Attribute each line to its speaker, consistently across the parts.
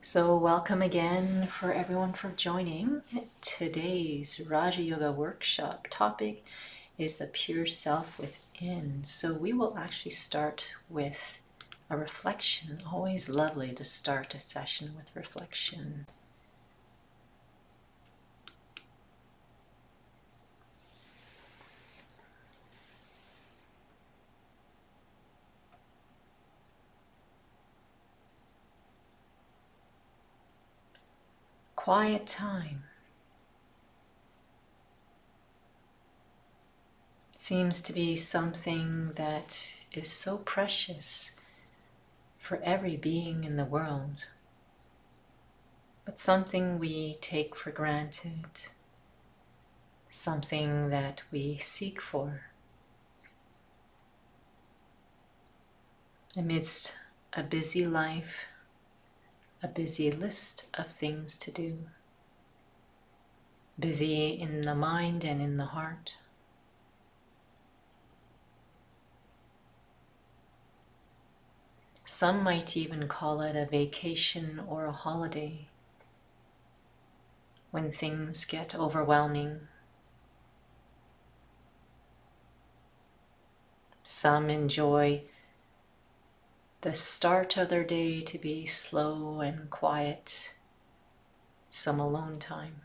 Speaker 1: So welcome again for everyone for joining. Today's Raja Yoga workshop topic is the pure self within. So we will actually start with a reflection. Always lovely to start a session with reflection. Quiet time seems to be something that is so precious for every being in the world, but something we take for granted, something that we seek for amidst a busy life, a busy list of things to do, busy in the mind and in the heart. Some might even call it a vacation or a holiday when things get overwhelming. Some enjoy the start of their day to be slow and quiet, some alone time.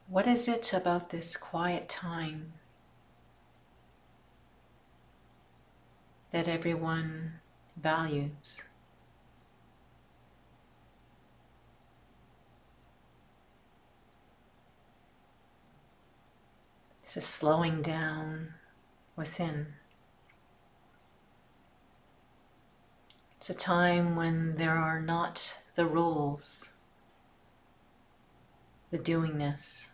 Speaker 1: What is it about this quiet time that everyone values? It's a slowing down within. It's a time when there are not the roles, the doingness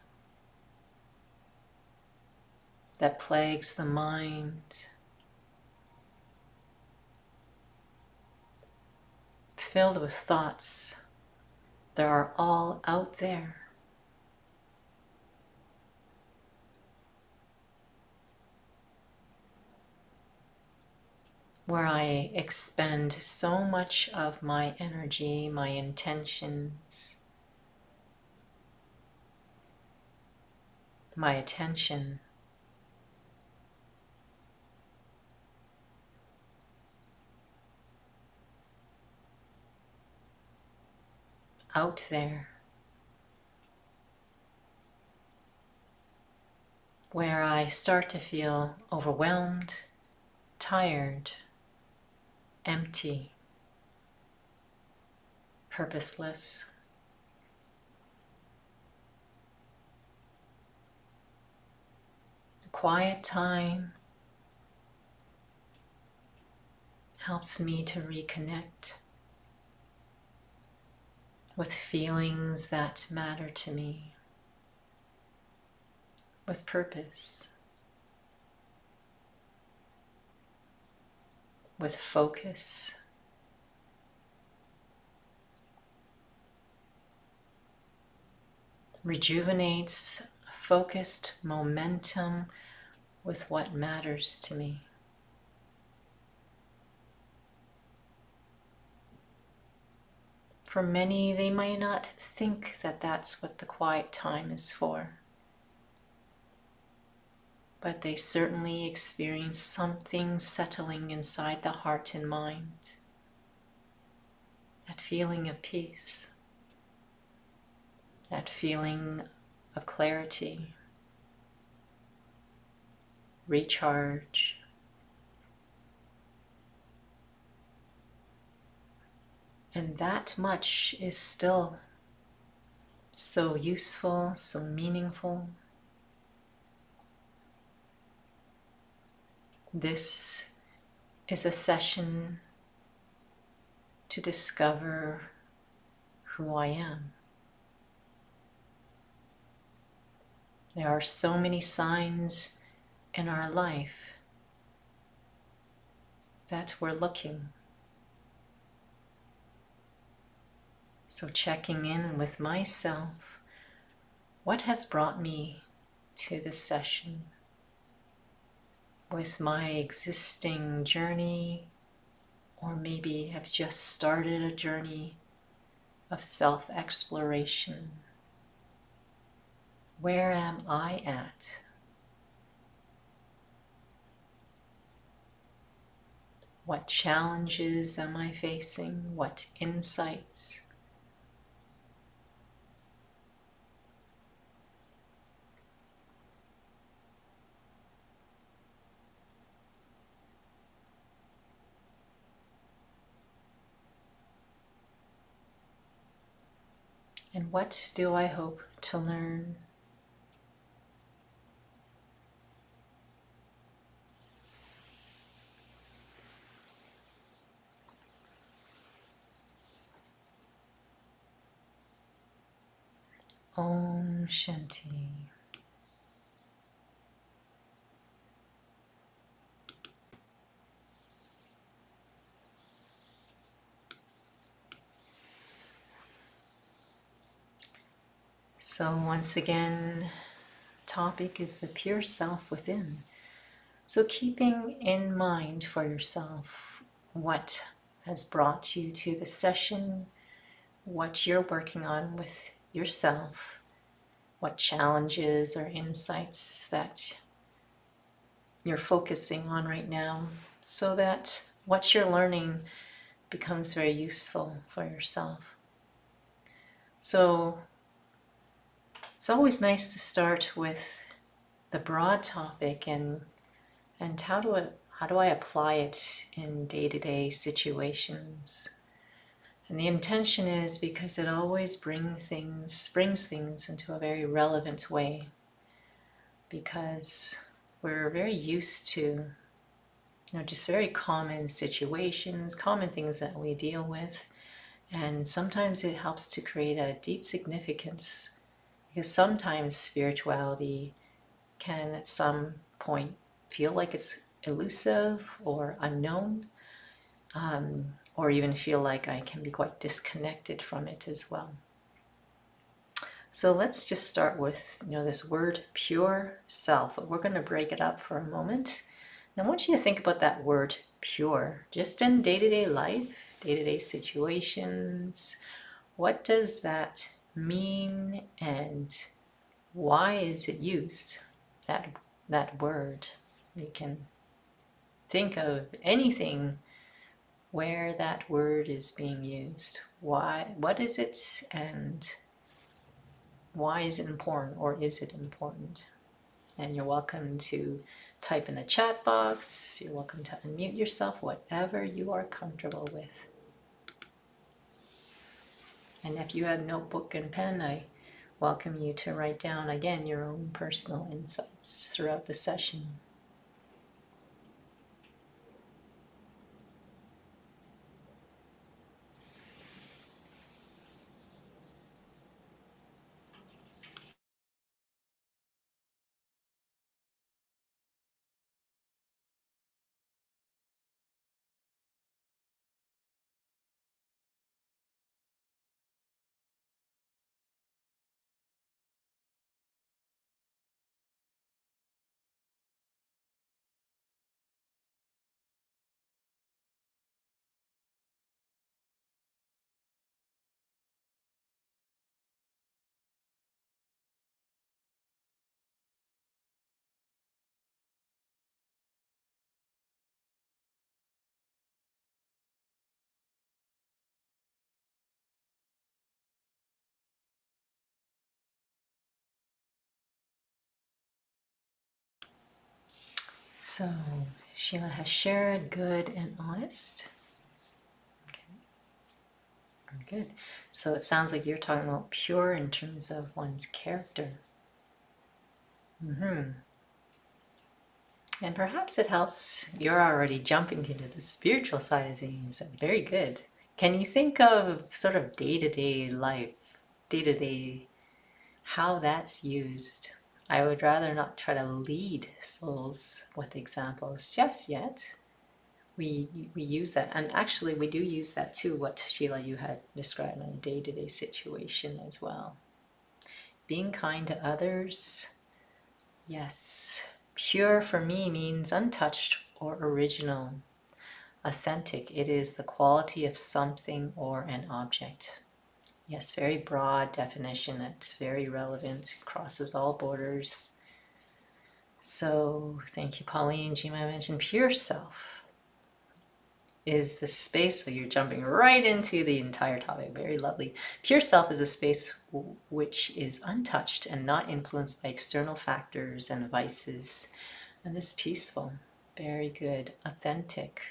Speaker 1: that plagues the mind, filled with thoughts that are all out there. Where I expend so much of my energy, my intentions, my attention out there, where I start to feel overwhelmed, tired, empty, purposeless. The quiet time helps me to reconnect with feelings that matter to me, with purpose, with focus. Rejuvenates focused momentum with what matters to me. For many, they might not think that that's what the quiet time is for, but they certainly experience something settling inside the heart and mind, that feeling of peace, that feeling of clarity, recharge. And that much is still so useful, so meaningful. This is a session to discover who I am. There are so many signs in our life that we're looking. So checking in with myself, what has brought me to this session? with my existing journey, or maybe have just started a journey of self-exploration. Where am I at? What challenges am I facing? What insights? And what do I hope to learn? Om Shanti. So once again, topic is the pure self within. So keeping in mind for yourself what has brought you to the session, what you're working on with yourself, what challenges or insights that you're focusing on right now, so that what you're learning becomes very useful for yourself. So it's always nice to start with the broad topic and how do I apply it in day-to-day situations. And the intention is because it always brings things into a very relevant way, because we're very used to just very common situations, common things that we deal with, and sometimes it helps to create a deep significance, because sometimes spirituality can at some point feel like it's elusive or unknown, or even feel like I can be quite disconnected from it as well. So let's just start with this word pure self, but we're going to break it up for a moment. And I want you to think about that word pure, just in day-to-day life, day-to-day situations. What does that mean, and why is it used, that word? You can think of anything where that word is being used. Why? What is it, and why is it important, or is it important? And you're welcome to type in the chat box. You're welcome to unmute yourself, whatever you are comfortable with. And if you have notebook and pen, I welcome you to write down again your own personal insights throughout the session. So, Sheila has shared good and honest. Okay, very good. So it sounds like you're talking about pure in terms of one's character. And perhaps it helps, you're already jumping into the spiritual side of things. Very good. Can you think of sort of day-to-day life, day-to-day, how that's used? I would rather not try to lead souls with examples just yet. We use that, and actually we do use that too, what Sheila, you had described in a day-to-day situation as well. Being kind to others, yes. Pure for me means untouched or original. Authentic, it is the quality of something or an object. Yes, very broad definition. It's very relevant, crosses all borders. So thank you, Pauline. Jima mentioned pure self is the space, so you're jumping right into the entire topic. Very lovely. Pure self is a space which is untouched and not influenced by external factors and vices, and is peaceful. Very good. Authentic.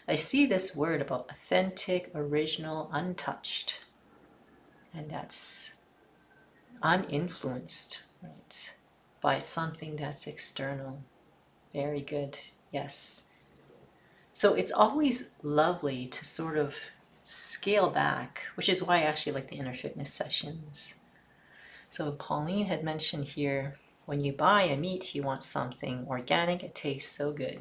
Speaker 1: I see this word about authentic, original, untouched, and that's uninfluenced, right, by something that's external. Very good. Yes. So it's always lovely to sort of scale back, which is why I actually like the inner fitness sessions. So Pauline had mentioned here, when you buy a meat, you want something organic. It tastes so good.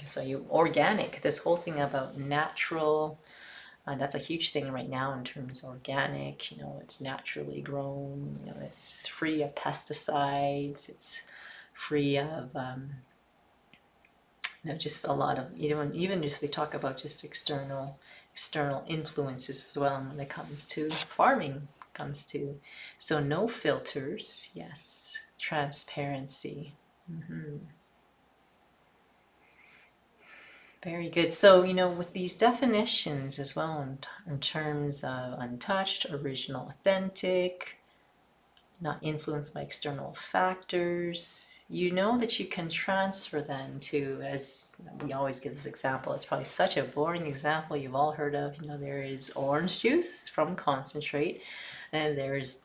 Speaker 1: So you organic, this whole thing about natural, that's a huge thing right now in terms of organic. You know, it's naturally grown. You know, it's free of pesticides. It's free of just a lot of, even just they talk about just external influences as well when it comes to farming, comes to, so no filters. Yes, transparency. Very good. So, with these definitions as well, in terms of untouched, original, authentic, not influenced by external factors, you know that you can transfer then to, as we always give this example, it's probably such a boring example you've all heard of. There is orange juice from concentrate, and there's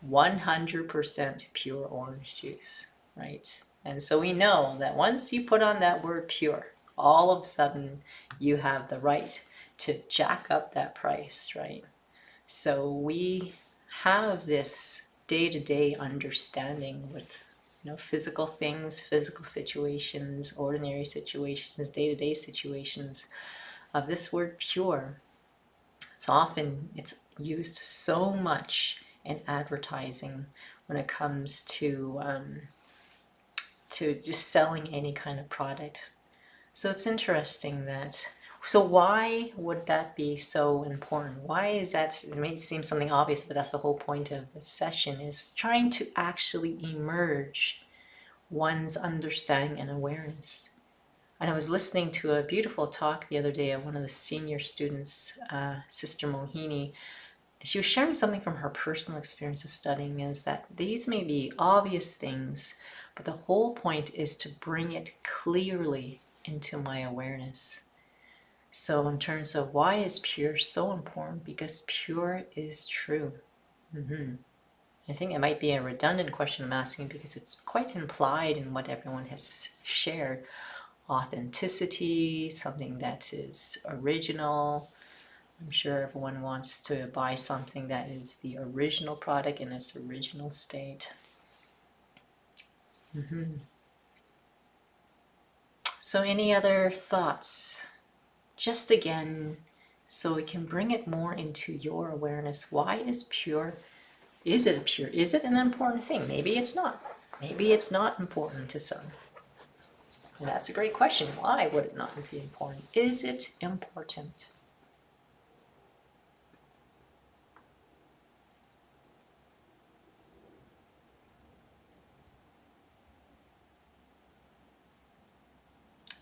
Speaker 1: 100% pure orange juice, right? And so we know that once you put on that word pure, all of a sudden you have the right to jack up that price, right? So we have this day-to-day understanding with physical things, physical situations, ordinary situations, day-to-day situations of this word pure. It's used so much in advertising when it comes to just selling any kind of product. So it's interesting that, so why would that be so important? Why is that? It may seem something obvious, but that's the whole point of this session, is trying to actually emerge one's understanding and awareness. And I was listening to a beautiful talk the other day of one of the senior students, Sister Mohini. She was sharing something from her personal experience of studying, is that these may be obvious things, but the whole point is to bring it clearly into my awareness. So in terms of why is pure so important, because pure is true. I think it might be a redundant question I'm asking because it's quite implied in what everyone has shared. Authenticity, something that is original. I'm sure everyone wants to buy something that is the original product in its original state. So any other thoughts? Just again, so we can bring it more into your awareness. Why is pure? Is it pure? Is it an important thing? Maybe it's not. Maybe it's not important to some. And that's a great question. Why would it not be important? Is it important?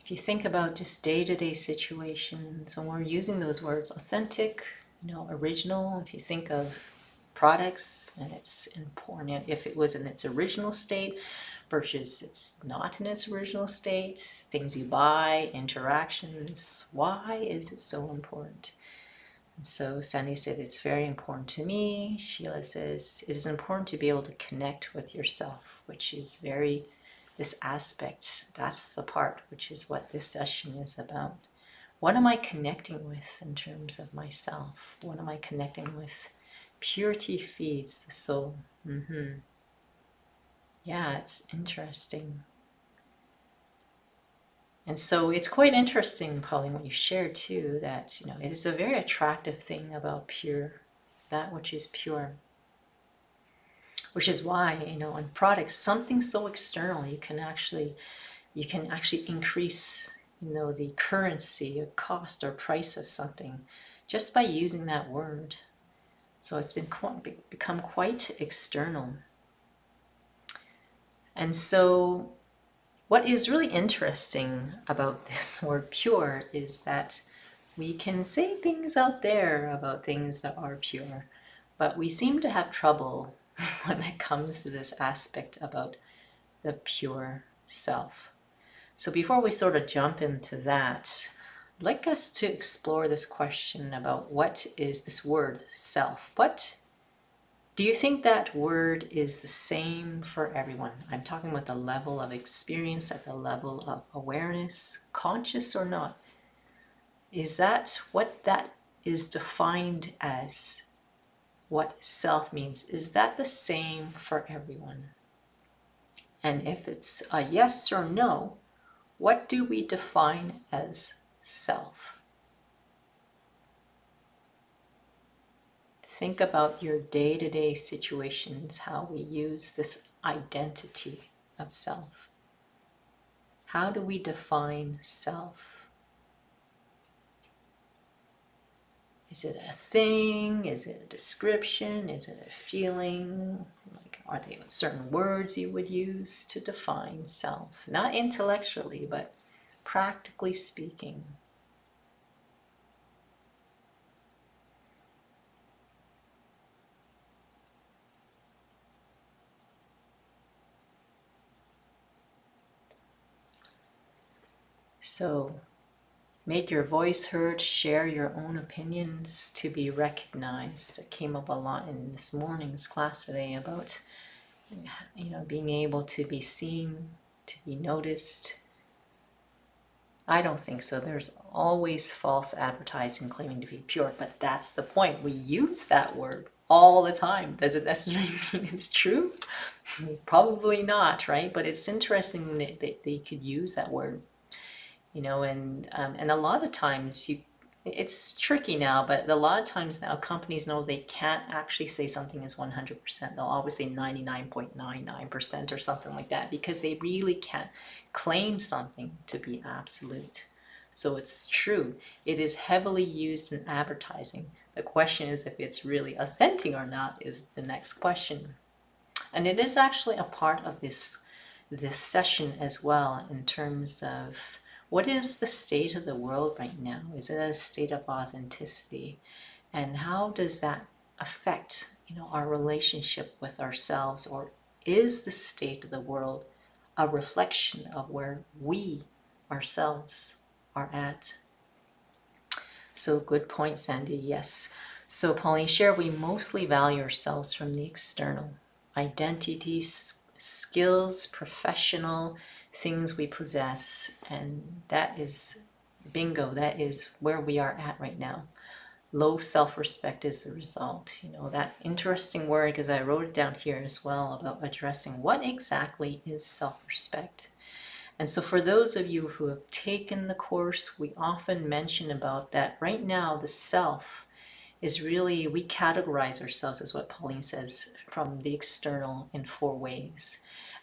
Speaker 1: If you think about just day-to-day situations, when we're using those words, authentic, original, if you think of products, and it's important if it was in its original state versus it's not in its original state, things you buy, interactions, why is it so important? And so Sandy said, it's very important to me. Sheila says, it is important to be able to connect with yourself, which is this aspect, that's the part which is what this session is about. What am I connecting with in terms of myself? What am I connecting with? Purity feeds the soul. Yeah, it's interesting. And so it's quite interesting, Pauline, what you shared too, that it is a very attractive thing about pure, that which is pure. which is why, on products, something so external, you can actually increase, the currency or cost or price of something just by using that word. So it's become quite external. And so what is really interesting about this word pure is that we can say things out there about things that are pure, but we seem to have trouble when it comes to this aspect about the pure self. So before we sort of jump into that, I'd like us to explore this question about what is this word self? What do you think that word is the same for everyone? I'm talking about the level of experience, at the level of awareness, conscious or not. Is that what that is defined as? What self means? Is that the same for everyone? And if it's a yes or no, what do we define as self? Think about your day-to-day situations, how we use this identity of self. How do we define self? Is it a thing? Is it a description? Is it a feeling? Like, are there certain words you would use to define self? Not intellectually, but practically speaking. So make your voice heard, share your own opinions to be recognized. It came up a lot in this morning's class today about, being able to be seen, to be noticed. I don't think so. There's always false advertising claiming to be pure, but that's the point. We use that word all the time. Does it necessarily mean it's true? Probably not, right? But it's interesting that they could use that word. And a lot of times it's tricky now, but a lot of times now companies know they can't actually say something is 100%. They'll always say 99.99% or something like that because they really can't claim something to be absolute. So it's true. It is heavily used in advertising. The question is if it's really authentic or not is the next question. And it is actually a part of this session as well in terms of what is the state of the world right now? Is it a state of authenticity? And how does that affect, our relationship with ourselves? Or is the state of the world a reflection of where we ourselves are at? So good point, Sandy. Yes. So Pauline, share, we mostly value ourselves from the external. Identities, skills, professional things we possess, and that is bingo, that is where we are at right now. Low self-respect is the result. That interesting word, because I wrote it down here as well, about addressing what exactly is self-respect. And so for those of you who have taken the course, we often mention about that right now the self is really, we categorize ourselves, as what Pauline says, from the external in 4 ways.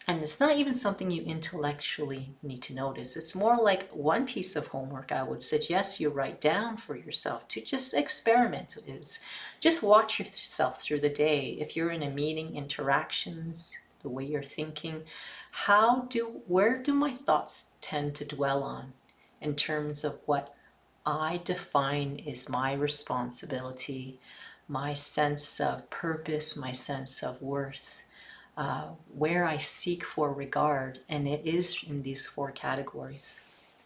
Speaker 1: And it's not even something you intellectually need to notice. It's more like one piece of homework I would suggest you write down for yourself to just experiment is just watch yourself through the day. If you're in a meeting, interactions, the way you're thinking, where do my thoughts tend to dwell on in terms of what I define is my responsibility, my sense of purpose, my sense of worth, where I seek for regard, and it is in these 4 categories.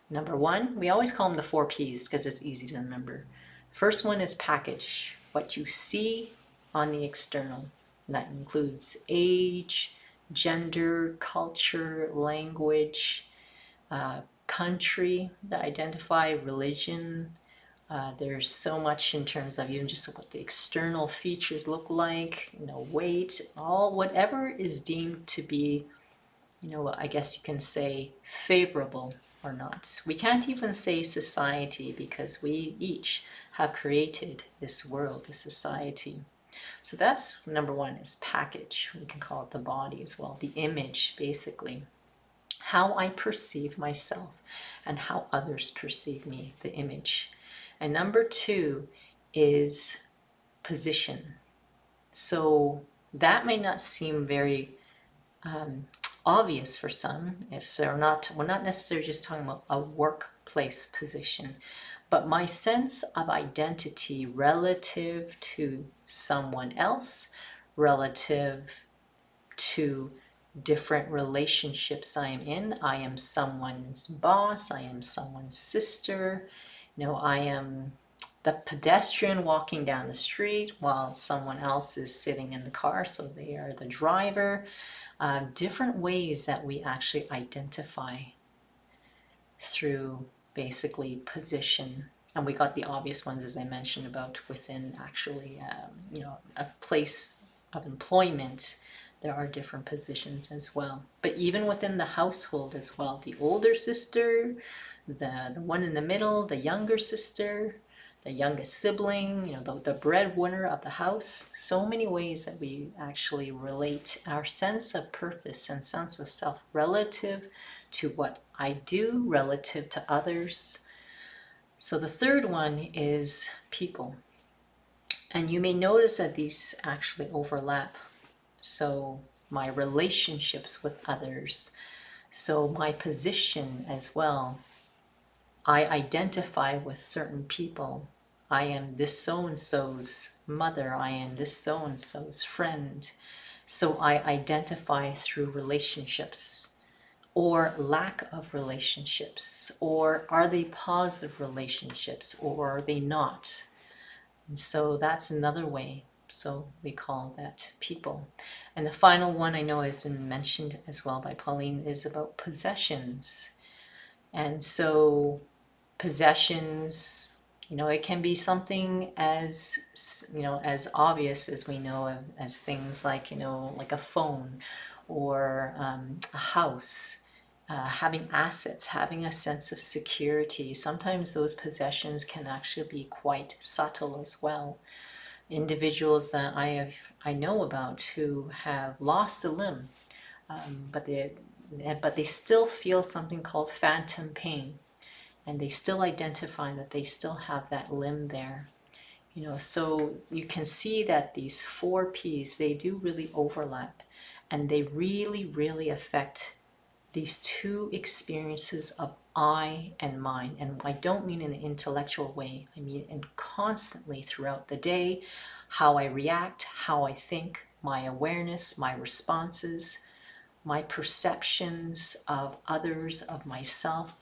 Speaker 1: Number 1, we always call them the 4 P's because it's easy to remember. First one is package, what you see on the external. And that includes age, gender, culture, language, country that identify, religion. There's so much in terms of even just what the external features look like, weight, whatever is deemed to be, I guess you can say favorable or not. We can't even say society because we each have created this world, this society. So that's number one, is package. We can call it the body as well, the image, basically. How I perceive myself and how others perceive me, the image. And number two is position. So that may not seem very obvious for some, if they're not, we're not necessarily just talking about a workplace position, but my sense of identity relative to someone else, relative to different relationships I am in. I am someone's boss, I am someone's sister, I am the pedestrian walking down the street while someone else is sitting in the car, so they are the driver. Different ways that we actually identify through basically position. And we got the obvious ones, as I mentioned, about within actually, a place of employment, there are different positions as well. But even within the household as well, the older sister, the one in the middle, the younger sister, the youngest sibling, the breadwinner of the house. So many ways that we actually relate our sense of purpose and sense of self relative to what I do, relative to others. So the third one is people. And you may notice that these actually overlap. So my relationships with others, so my position as well. I identify with certain people. I am this so-and-so's mother. I am this so-and-so's friend. So I identify through relationships, or lack of relationships, or are they positive relationships, or are they not? And so that's another way. So we call that people. And the final one I know has been mentioned as well by Pauline is about possessions. And so possessions, it can be something as, as obvious as we know as things like, like a phone or a house, having assets, having a sense of security. Sometimes those possessions can actually be quite subtle as well. Individuals that I know about who have lost a limb, but they still feel something called phantom pain, and they still identify that they still have that limb there. So you can see that these 4 P's, they do really overlap, and they really, really affect these 2 experiences of I and mine. And I don't mean in an intellectual way, I mean in constantly throughout the day, how I react, how I think, my awareness, my responses, my perceptions of others, of myself,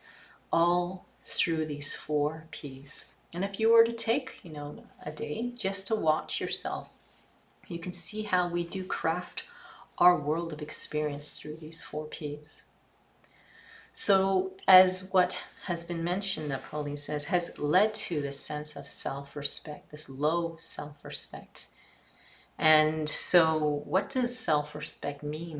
Speaker 1: all through these 4 P's. And if you were to take, a day just to watch yourself, you can see how we do craft our world of experience through these 4 P's. So as what has been mentioned that Pauline says has led to this sense of self-respect, this low self-respect. And so what does self-respect mean?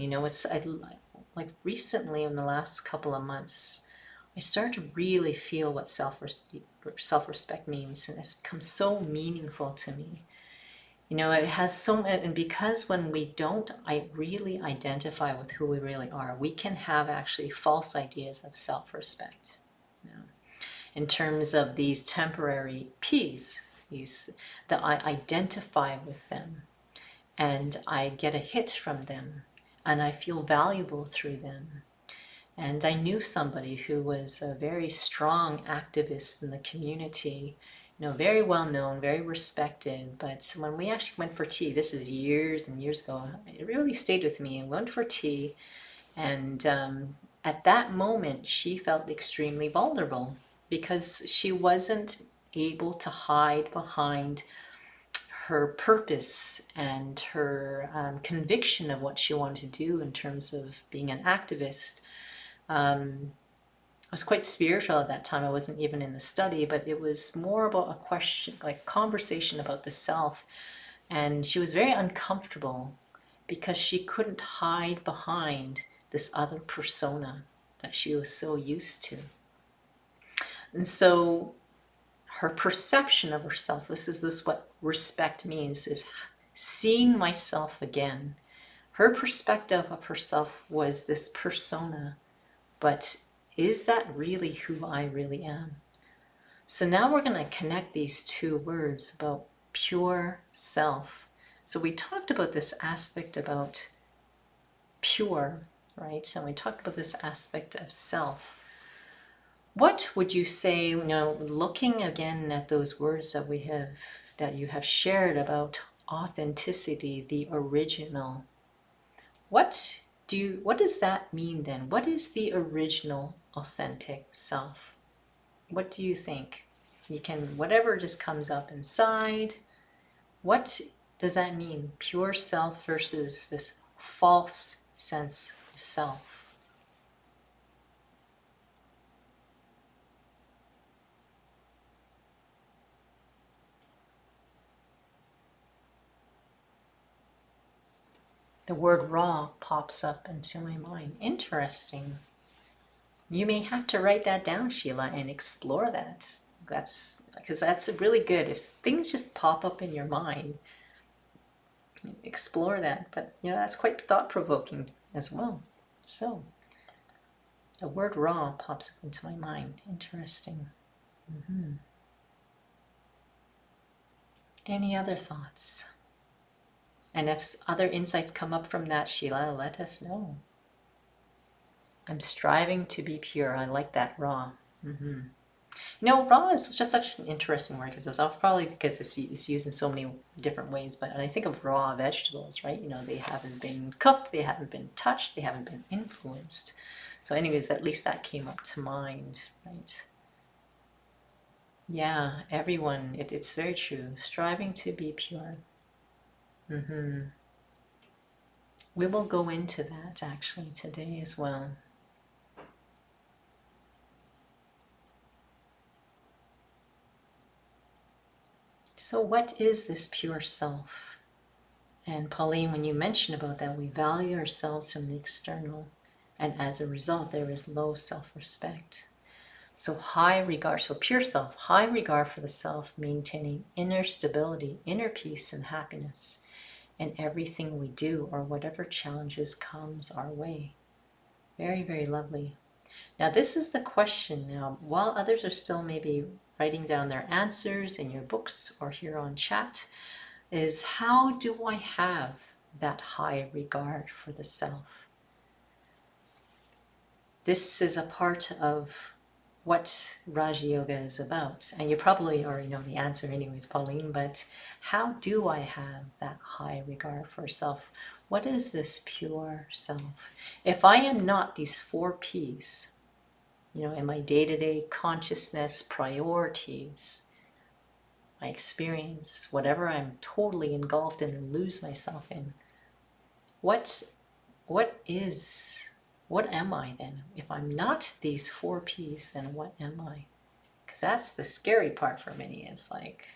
Speaker 1: Like recently in the last couple of months, I started to really feel what self-respect means, and it's become so meaningful to me. It has so, and because when we don't really identify with who we really are, we can have actually false ideas of self-respect. In terms of these temporary P's, that I identify with them, and I get a hit from them, and I feel valuable through them. And I knew somebody who was a very strong activist in the community, very well known, very respected. But when we actually went for tea, this is years and years ago, it really stayed with me. And went for tea, and at that moment, she felt extremely vulnerable because she wasn't able to hide behind her purpose and her conviction of what she wanted to do in terms of being an activist. I was quite spiritual at that time. I wasn't even in the study, but it was more about a question, like conversation about the self. And she was very uncomfortable because she couldn't hide behind this other persona that she was so used to. And so her perception of herself, this is what respect means, is seeing myself again. Her perspective of herself was this persona, but is that really who I really am? So now we're going to connect these two words about pure self. So we talked about this aspect about pure, right? And we talked about this aspect of self. What would you say, you know, looking again at those words that that you have shared about authenticity, the original, what does that mean then? What is the original authentic self? What do you think? You can, whatever just comes up inside, what does that mean? Pure self versus this false sense of self. The word raw pops up into my mind. Interesting. You may have to write that down, Sheila, and explore that. That's because that's really good. If things just pop up in your mind, explore that. But you know, that's quite thought-provoking as well. So the word raw pops up into my mind. Interesting. Any other thoughts? And if other insights come up from that, Sheila, let us know. I'm striving to be pure. I like that, raw. You know, raw is just such an interesting word because it's probably because it's used in so many different ways. But when I think of raw vegetables, right? You know, they haven't been cooked, they haven't been touched, they haven't been influenced. So, anyways, at least that came up to mind, right? Yeah, everyone. It's very true. Striving to be pure. We will go into that actually today as well. So what is this pure self? And Pauline, when you mentioned about that, we value ourselves from the external, and as a result, there is low self-respect. So high regard, so pure self, high regard for the self, maintaining inner stability, inner peace and happiness in everything we do or whatever challenges comes our way. Very, very lovely. Now this is the question now, while others are still maybe writing down their answers in your books or here on chat, is how do I have that high regard for the self? This is a part of what Raja Yoga is about. And you probably already know the answer anyways, Pauline, but how do I have that high regard for self? What is this pure self? If I am not these 4 P's, you know, in my day-to-day consciousness priorities, my experience, whatever I'm totally engulfed in and lose myself in, what am I then? If I'm not these 4 P's, then what am I? Because that's the scary part for many. It's like,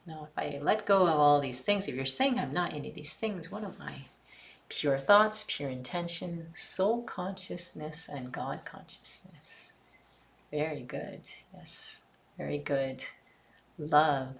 Speaker 1: no, if I let go of all these things, if you're saying I'm not any of these things, what am I? Pure thoughts, pure intention, soul consciousness, and God consciousness. Very good. Yes, very good. Love.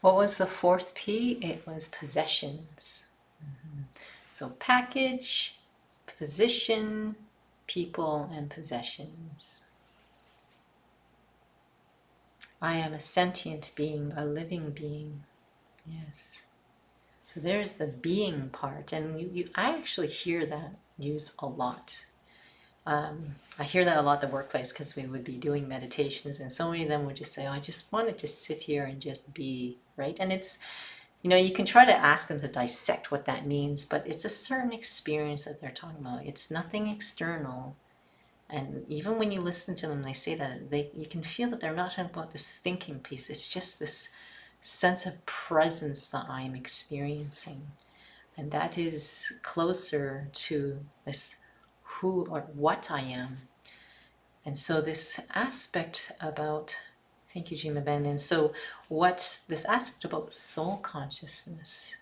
Speaker 1: What was the 4th P? It was possessions. So package, position, people, and possessions. I am a sentient being, a living being. Yes. So there's the being part, and I actually hear that used a lot. I hear that a lot at the workplace because we would be doing meditations, and so many of them would just say, "Oh, I just want to just sit here and just be," right? And it's, you know, you can try to ask them to dissect what that means, but it's a certain experience that they're talking about. It's nothing external. And even when you listen to them, they say that you can feel that they're not talking about this thinking piece. It's just this sense of presence that I'm experiencing. And that is closer to this who or what I am. And so this aspect about, thank you, Jima Ben. And so what's this aspect about soul consciousness?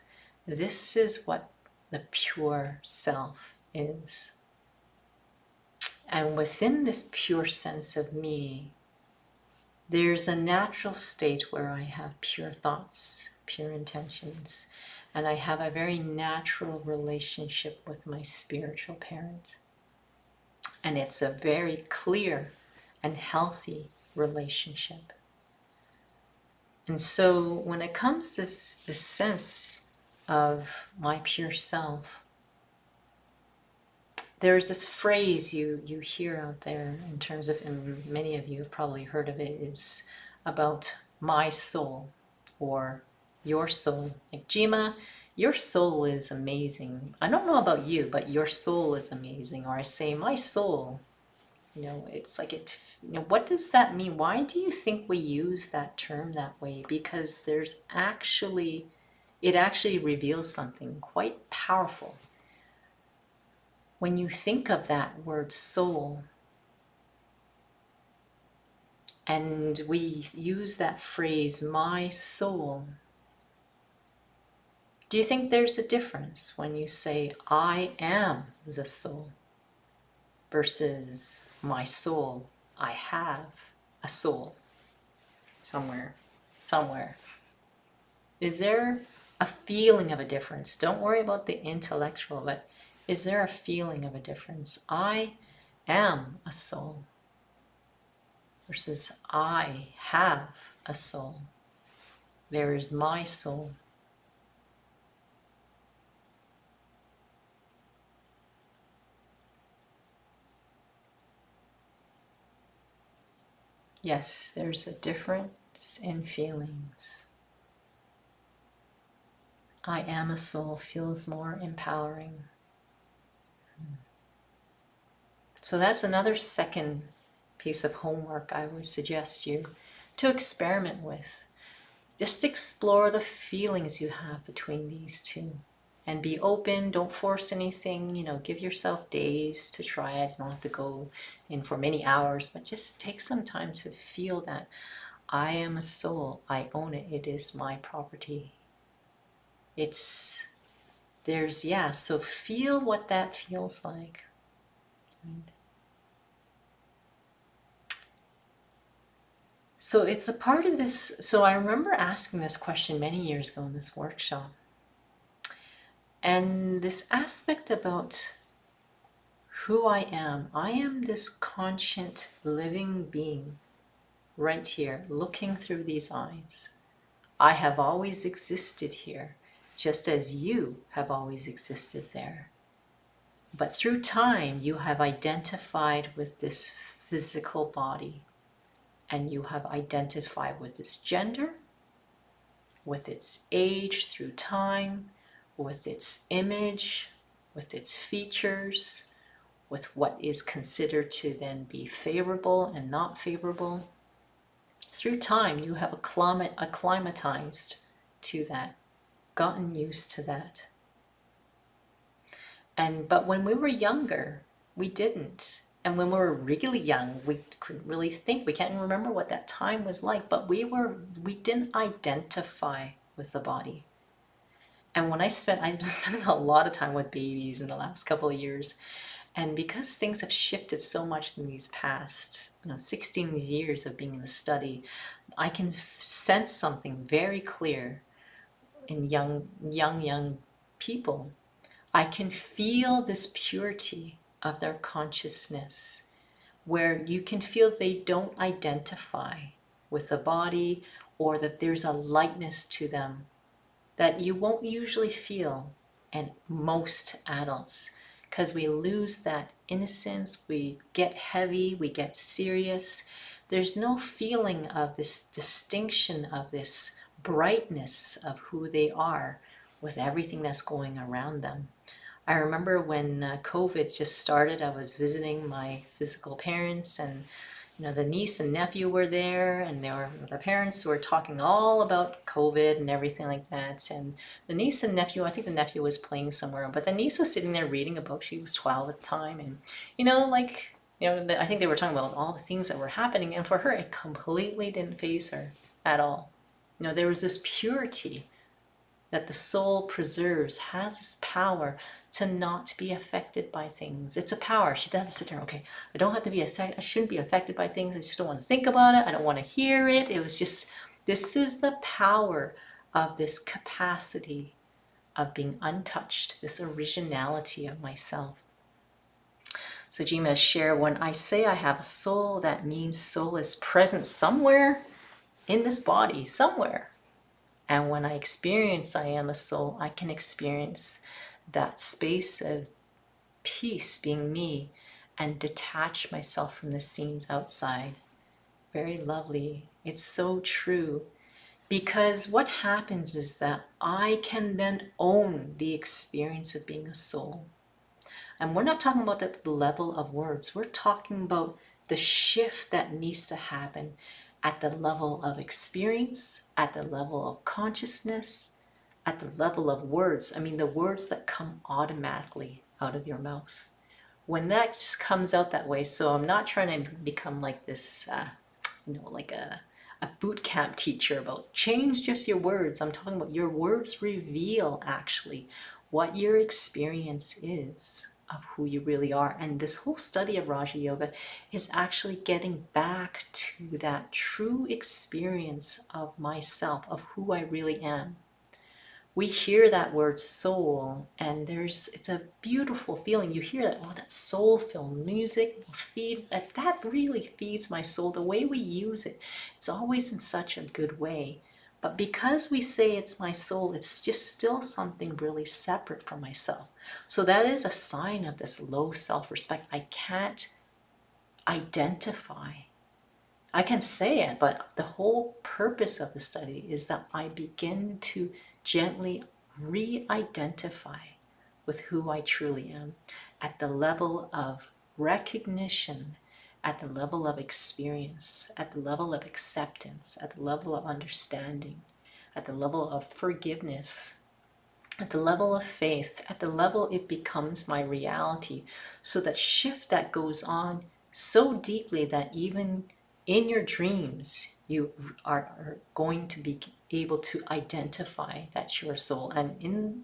Speaker 1: This is what the pure self is. And within this pure sense of me, there's a natural state where I have pure thoughts, pure intentions, and I have a very natural relationship with my spiritual parent. And it's a very clear and healthy relationship. And so when it comes to this sense of my pure self, there's this phrase you hear out there in terms of, and many of you have probably heard of it, is about my soul or your soul. Like, Jima, your soul is amazing. I don't know about you, but your soul is amazing. Or I say, my soul. You know, it's like it, you know, what does that mean? Why do you think we use that term that way? Because there's actually, it actually reveals something quite powerful. When you think of that word soul, and we use that phrase, my soul, do you think there's a difference when you say, I am the soul, versus my soul, I have a soul somewhere? Is there a feeling of a difference? Don't worry about the intellectual, but is there a feeling of a difference? I am a soul versus I have a soul. There is my soul. Yes, there's a difference in feelings. I am a soul feels more empowering. So that's another second piece of homework I would suggest you to experiment with. Just explore the feelings you have between these two. And be open, don't force anything, you know, give yourself days to try it. You don't have to go in for many hours, but just take some time to feel that I am a soul, I own it, it is my property. So feel what that feels like. Right? So it's a part of this. So I remember asking this question many years ago in this workshop. And this aspect about who I am this conscient living being right here, looking through these eyes. I have always existed here, just as you have always existed there. But through time, you have identified with this physical body, and you have identified with its gender, with its age through time, with its image, with its features, with what is considered to then be favorable and not favorable. Through time, you have acclimatized to that, gotten used to that. But when we were younger, we didn't. And when we were really young, we couldn't really think. We can't remember what that time was like, but we didn't identify with the body. And I've been spending a lot of time with babies in the last couple of years. And because things have shifted so much in these past 16 years of being in the study, I can sense something very clear in young people. I can feel this purity of their consciousness, where you can feel they don't identify with the body, or that there's a lightness to them that you won't usually feel in most adults, because we lose that innocence, we get heavy, we get serious. There's no feeling of this distinction, of this brightness of who they are with everything that's going around them. I remember when COVID just started, I was visiting my physical parents, and the niece and nephew were there, and the parents were talking all about COVID and everything like that. And the niece and nephew, I think the nephew was playing somewhere, but the niece was sitting there reading a book. She was 12 at the time, and I think they were talking about all the things that were happening, and for her, it completely didn't faze her at all. There was this purity that the soul preserves, has this power to not be affected by things. It's a power. She doesn't have to sit there, okay, I don't have to be affected, I shouldn't be affected by things. I just don't want to think about it. I don't want to hear it. It was just, this is the power of this capacity of being untouched, this originality of myself. So Jima share, when I say I have a soul, that means soul is present somewhere in this body, somewhere. And when I experience I am a soul, I can experience that space of peace being me and detach myself from the scenes outside. Very lovely. It's so true. Because what happens is that I can then own the experience of being a soul. And we're not talking about the level of words. We're talking about the shift that needs to happen at the level of experience, at the level of consciousness, at the level of words. I mean, the words that come automatically out of your mouth. When that just comes out that way, so I'm not trying to become like this, like a boot camp teacher about change just your words. I'm talking about your words reveal actually what your experience is of who you really are. And this whole study of Raja Yoga is actually getting back to that true experience of myself, of who I really am. We hear that word soul, and it's a beautiful feeling. You hear that, oh, that soulful music that really feeds my soul. The way we use it, it's always in such a good way. But because we say it's my soul, it's just still something really separate from myself. So that is a sign of this low self-respect. I can't identify. I can say it, but the whole purpose of the study is that I begin to gently re-identify with who I truly am at the level of recognition, at the level of experience, at the level of acceptance, at the level of understanding, at the level of forgiveness, at the level of faith, at the level it becomes my reality. So that shift that goes on so deeply that even in your dreams, you are going to be able to identify that's your soul. And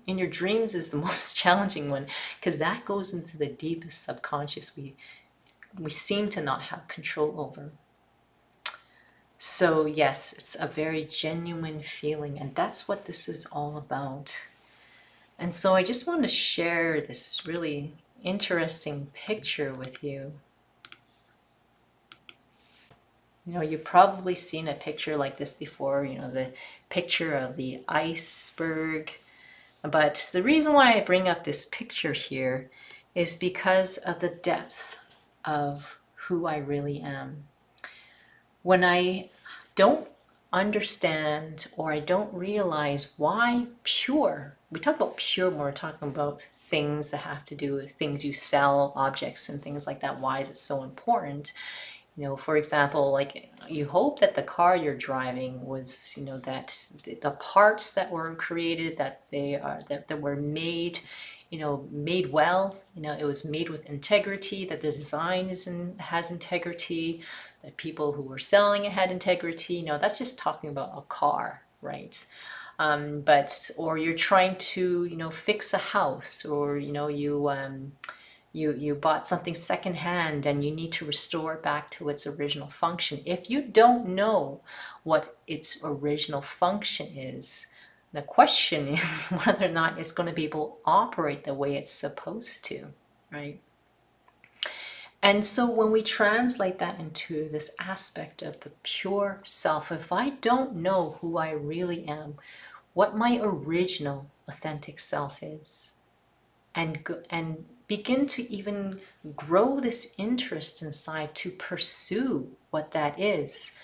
Speaker 1: in your dreams is the most challenging one, because that goes into the deepest subconscious we seem to not have control over. So yes, it's a very genuine feeling, and that's what this is all about. And so I just want to share this really interesting picture with you. You've probably seen a picture like this before, the picture of the iceberg. But the reason why I bring up this picture here is because of the depth of who I really am. When I don't understand or I don't realize why pure, we talk about pure when we're talking about things that have to do with things you sell, objects and things like that. Why is it so important? For example, like you hope that the car you're driving was, that the parts that were created, that they are, that were made, made well, it was made with integrity, that the design has integrity, that people who were selling it had integrity. That's just talking about a car, right? Or you're trying to, fix a house, or, you bought something secondhand and you need to restore it back to its original function. If you don't know what its original function is, the question is whether or not it's going to be able to operate the way it's supposed to, right? And so when we translate that into this aspect of the pure self, if I don't know who I really am, what my original authentic self is, and begin to even grow this interest inside to pursue what that is,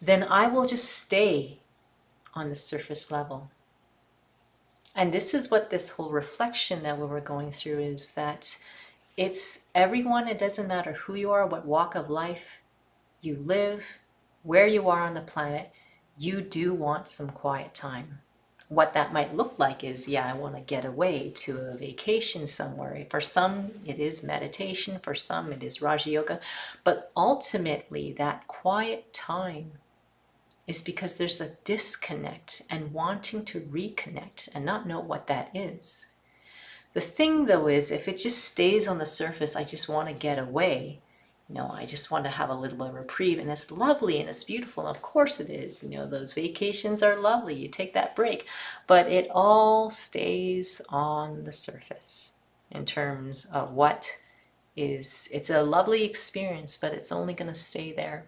Speaker 1: then I will just stay on the surface level. And this is what this whole reflection that we were going through is, that it's everyone, it doesn't matter who you are, what walk of life you live, where you are on the planet, you do want some quiet time. what that might look like is, yeah, I want to get away to a vacation somewhere. For some, it is meditation. For some, it is Raja Yoga. But ultimately, that quiet time is because there's a disconnect and wanting to reconnect and not know what that is. The thing, though, is if it just stays on the surface, I just want to get away. I just want to have a little bit of reprieve, and it's lovely and it's beautiful. And of course it is. Those vacations are lovely. You take that break, but it all stays on the surface in terms of what is. It's a lovely experience, but it's only going to stay there.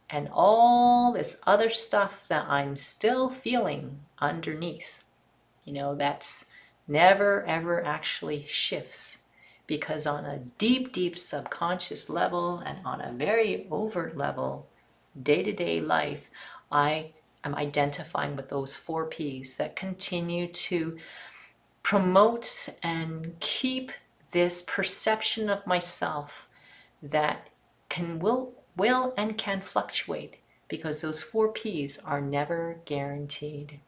Speaker 1: And all this other stuff that I'm still feeling underneath, that's never ever actually shifts, because on a deep, deep subconscious level and on a very overt level, day-to-day life, I am identifying with those 4 P's that continue to promote and keep this perception of myself that will and can fluctuate, because those 4 P's are never guaranteed.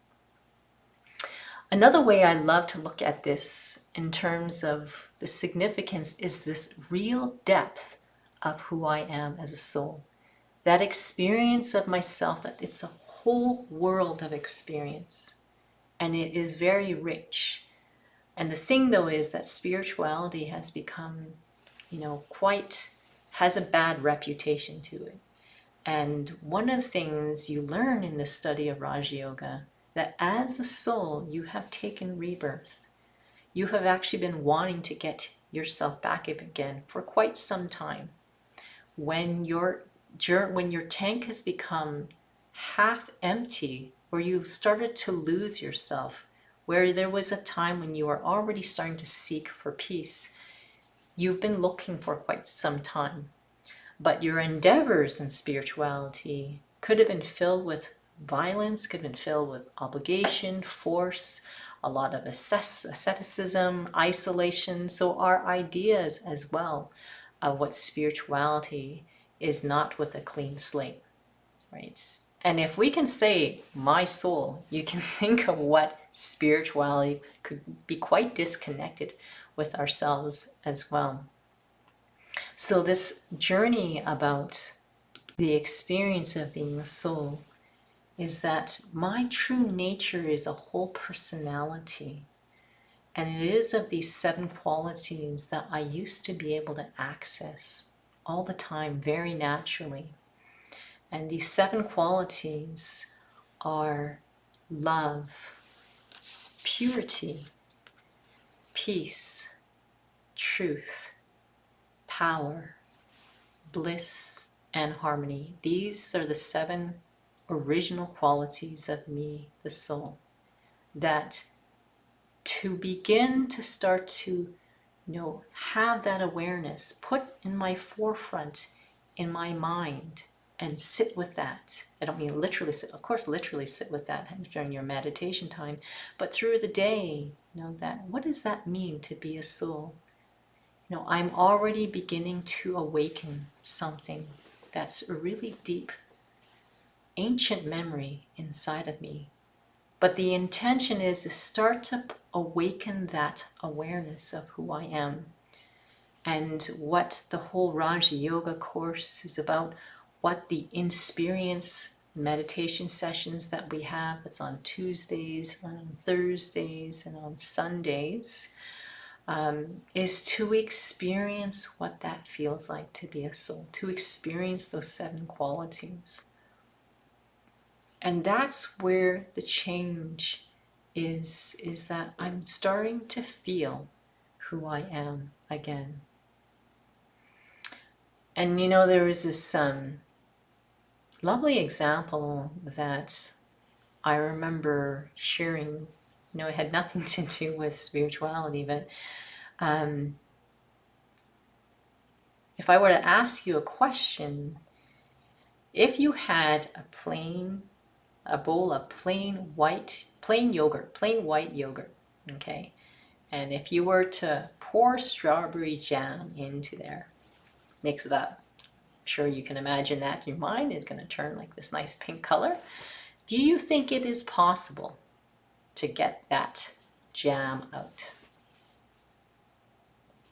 Speaker 1: Another way I love to look at this in terms of the significance is this real depth of who I am as a soul. That experience of myself, that it's a whole world of experience, and it is very rich. And the thing, though, is that spirituality has become, has a bad reputation to it. And one of the things you learn in the study of Raja Yoga, that as a soul, you have taken rebirth. You have actually been wanting to get yourself back up again for quite some time. When your tank has become half empty, or you started to lose yourself, where there was a time when you were already starting to seek for peace, you've been looking for quite some time. But your endeavors in spirituality could have been filled with violence, could have been filled with obligation, force, a lot of asceticism, isolation. So our ideas as well of what spirituality is not with a clean slate, right? And if we can say my soul, you can think of what spirituality could be quite disconnected with ourselves as well. So this journey about the experience of being a soul is that my true nature is a whole personality. And it is of these 7 qualities that I used to be able to access all the time, very naturally. And these 7 qualities are love, purity, peace, truth, power, bliss, and harmony. These are the 7 original qualities of me, the soul, that to begin to start to, have that awareness put in my forefront, in my mind, and sit with that. I don't mean literally sit, of course, literally sit with that during your meditation time, but through the day, that what does that mean to be a soul? I'm already beginning to awaken something that's a really deep, ancient memory inside of me. But the intention is to start to awaken that awareness of who I am. And what the whole Raja Yoga course is about, what the experience meditation sessions that we have, it's on Tuesdays, on Thursdays, and on Sundays, is to experience what that feels like to be a soul, to experience those 7 qualities. And that's where the change is that I'm starting to feel who I am again. And there was this lovely example that I remember sharing. It had nothing to do with spirituality, but if I were to ask you a question, if you had a bowl of plain white yogurt, okay? And if you were to pour strawberry jam into there, mix it up. I'm sure you can imagine that your mind is going to turn like this nice pink color. Do you think it is possible to get that jam out.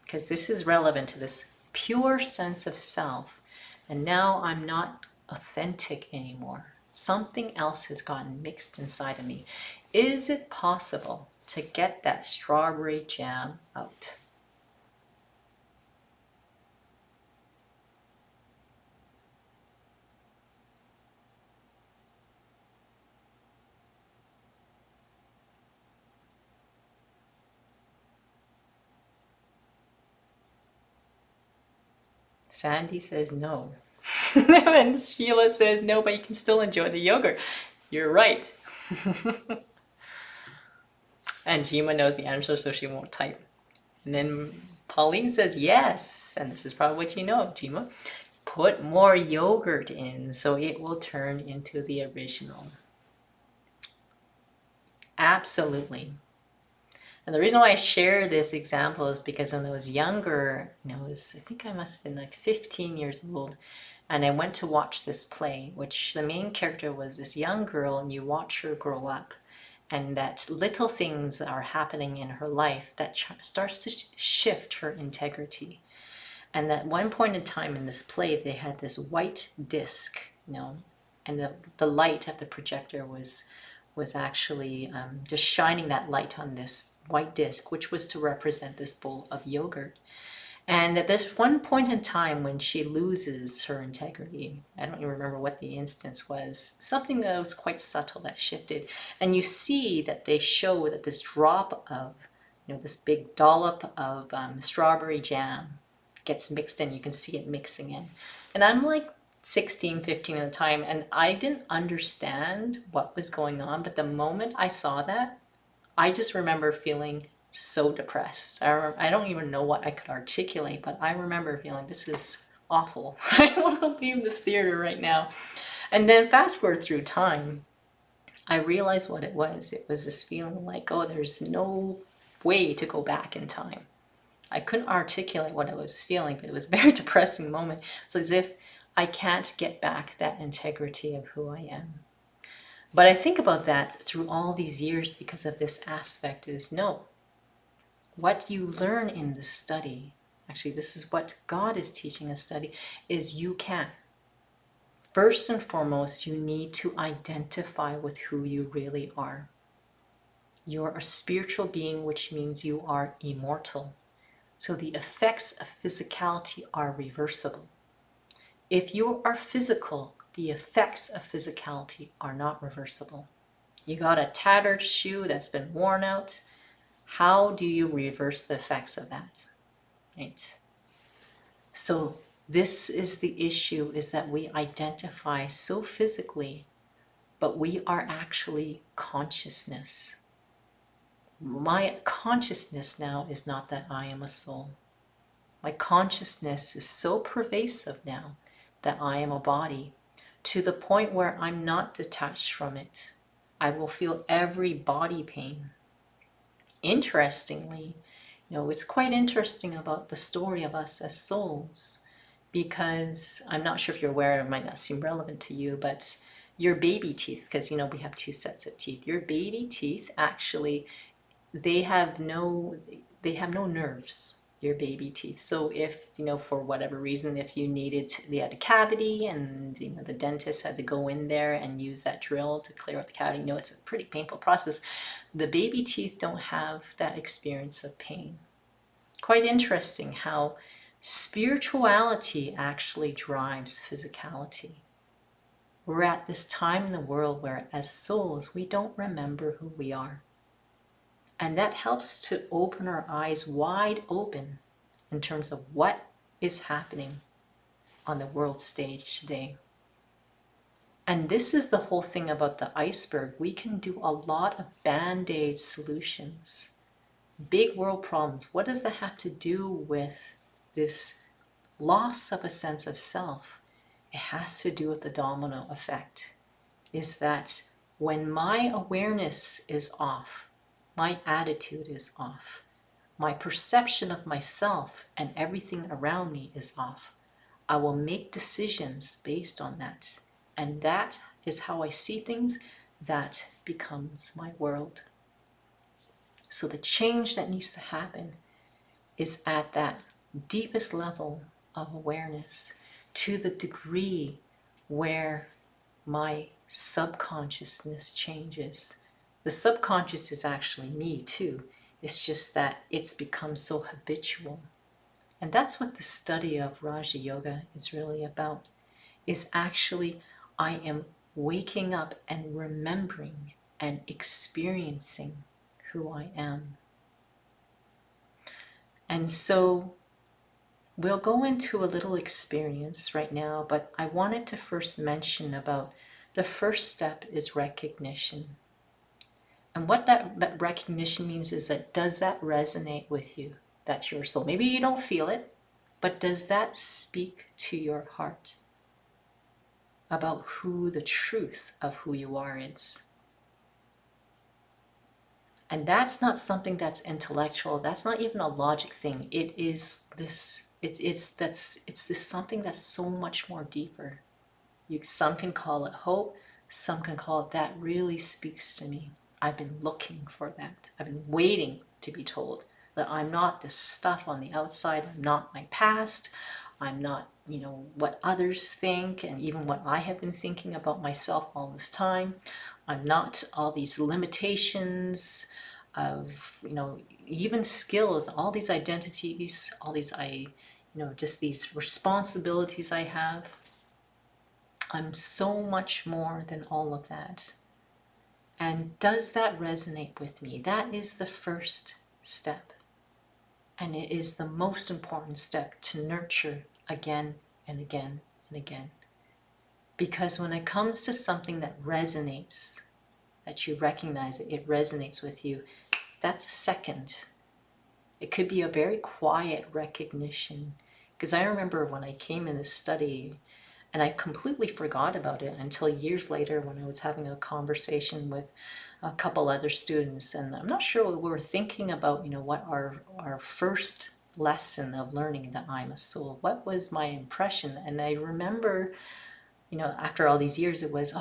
Speaker 1: Because this is relevant to this pure sense of self. And now I'm not authentic anymore. Something else has gotten mixed inside of me. Is it possible to get that strawberry jam out? Sandy says no. And Sheila says no, but you can still enjoy the yogurt. You're right. And Jima knows the answer, so she won't type. And then Pauline says yes, and this is probably what you know, Jima. Put more yogurt in so it will turn into the original. Absolutely. And the reason why I share this example is because when I was younger, I think I must have been like 15 years old, and I went to watch this play, which the main character was this young girl, and you watch her grow up, and that little things that are happening in her life that starts to shift her integrity. And at one point in time in this play, they had this white disc, and the light of the projector was actually just shining that light on this white disc, which was to represent this bowl of yogurt. And at this one point in time when she loses her integrity, I don't even remember what the instance was, something that was quite subtle that shifted. And you see that they show that this drop of, this big dollop of strawberry jam gets mixed in. You can see it mixing in. And I'm like 16, 15 at the time, and I didn't understand what was going on. But the moment I saw that, I just remember feeling so depressed. I don't even know what I could articulate, but I remember feeling, this is awful. I want to leave this theater right now. And then fast forward through time, I realized what it was. It was this feeling like, oh, there's no way to go back in time. I couldn't articulate what I was feeling, but it was a very depressing moment. It's as if I can't get back that integrity of who I am. But I think about that through all these years because of this aspect is no. What you learn in this study, actually this is what God is teaching us study, is you can. First and foremost, you need to identify with who you really are. You're a spiritual being, which means you are immortal. So the effects of physicality are reversible. If you are physical, the effects of physicality are not reversible. You got a tattered shoe that's been worn out. How do you reverse the effects of that? Right? So this is the issue, is that we identify so physically, but we are actually consciousness. My consciousness now is not that I am a soul. My consciousness is so pervasive now that I am a body, to the point where I'm not detached from it. I will feel every body pain. Interestingly, it's quite interesting about the story of us as souls, because I'm not sure if you're aware, it might not seem relevant to you, but your baby teeth, because we have 2 sets of teeth. Your baby teeth actually, they have no nerves. Your baby teeth. So if, for whatever reason, if you they had a cavity and, the dentist had to go in there and use that drill to clear out the cavity, it's a pretty painful process. The baby teeth don't have that experience of pain. Quite interesting how spirituality actually drives physicality. We're at this time in the world where as souls, we don't remember who we are. And that helps to open our eyes wide open in terms of what is happening on the world stage today. And this is the whole thing about the iceberg. We can do a lot of band-aid solutions. Big world problems. What does that have to do with this loss of a sense of self? It has to do with the domino effect. Is that when my awareness is off, my attitude is off, my perception of myself and everything around me is off, I will make decisions based on that. And that is how I see things. That becomes my world. So the change that needs to happen is at that deepest level of awareness, to the degree where my subconsciousness changes. The subconscious is actually me too. It's just that it's become so habitual. And that's what the study of Raja Yoga is really about, is actually I am waking up and remembering and experiencing who I am. And so we'll go into a little experience right now, but I wanted to first mention about the first step is recognition. And what that recognition means is that, does that resonate with you? That's your soul. Maybe you don't feel it, but does that speak to your heart about who the truth of who you are is? And that's not something that's intellectual. That's not even a logic thing. It is this. It's this something that's so much more deeper. Some can call it hope. Some can call it, that really speaks to me. I've been looking for that. I've been waiting to be told that I'm not this stuff on the outside. I'm not my past. I'm not, what others think and even what I have been thinking about myself all this time. I'm not all these limitations of, even skills, all these identities, all these, just these responsibilities I have. I'm so much more than all of that. And does that resonate with me? That is the first step. And it is the most important step to nurture again and again and again. Because when it comes to something that resonates, that you recognize it resonates with you, that's a second. It could be a very quiet recognition. Because I remember when I came in this study, and I completely forgot about it until years later when I was having a conversation with a couple other students. And I'm not sure what we were thinking about, what our first lesson of learning that I'm a soul. What was my impression? And I remember, after all these years, it was,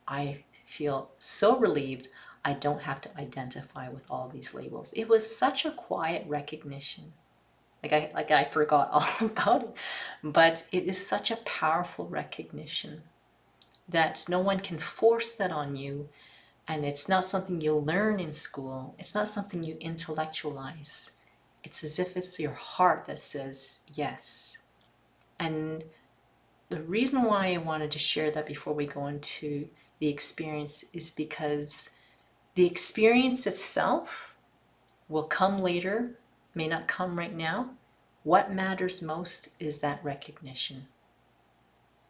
Speaker 1: I feel so relieved I don't have to identify with all these labels. It was such a quiet recognition. Like I forgot all about it. But it is such a powerful recognition that no one can force that on you. And it's not something you learn in school. It's not something you intellectualize. It's as if it's your heart that says yes. And the reason why I wanted to share that before we go into the experience is because the experience itself will come later, may not come right now. What matters most is that recognition.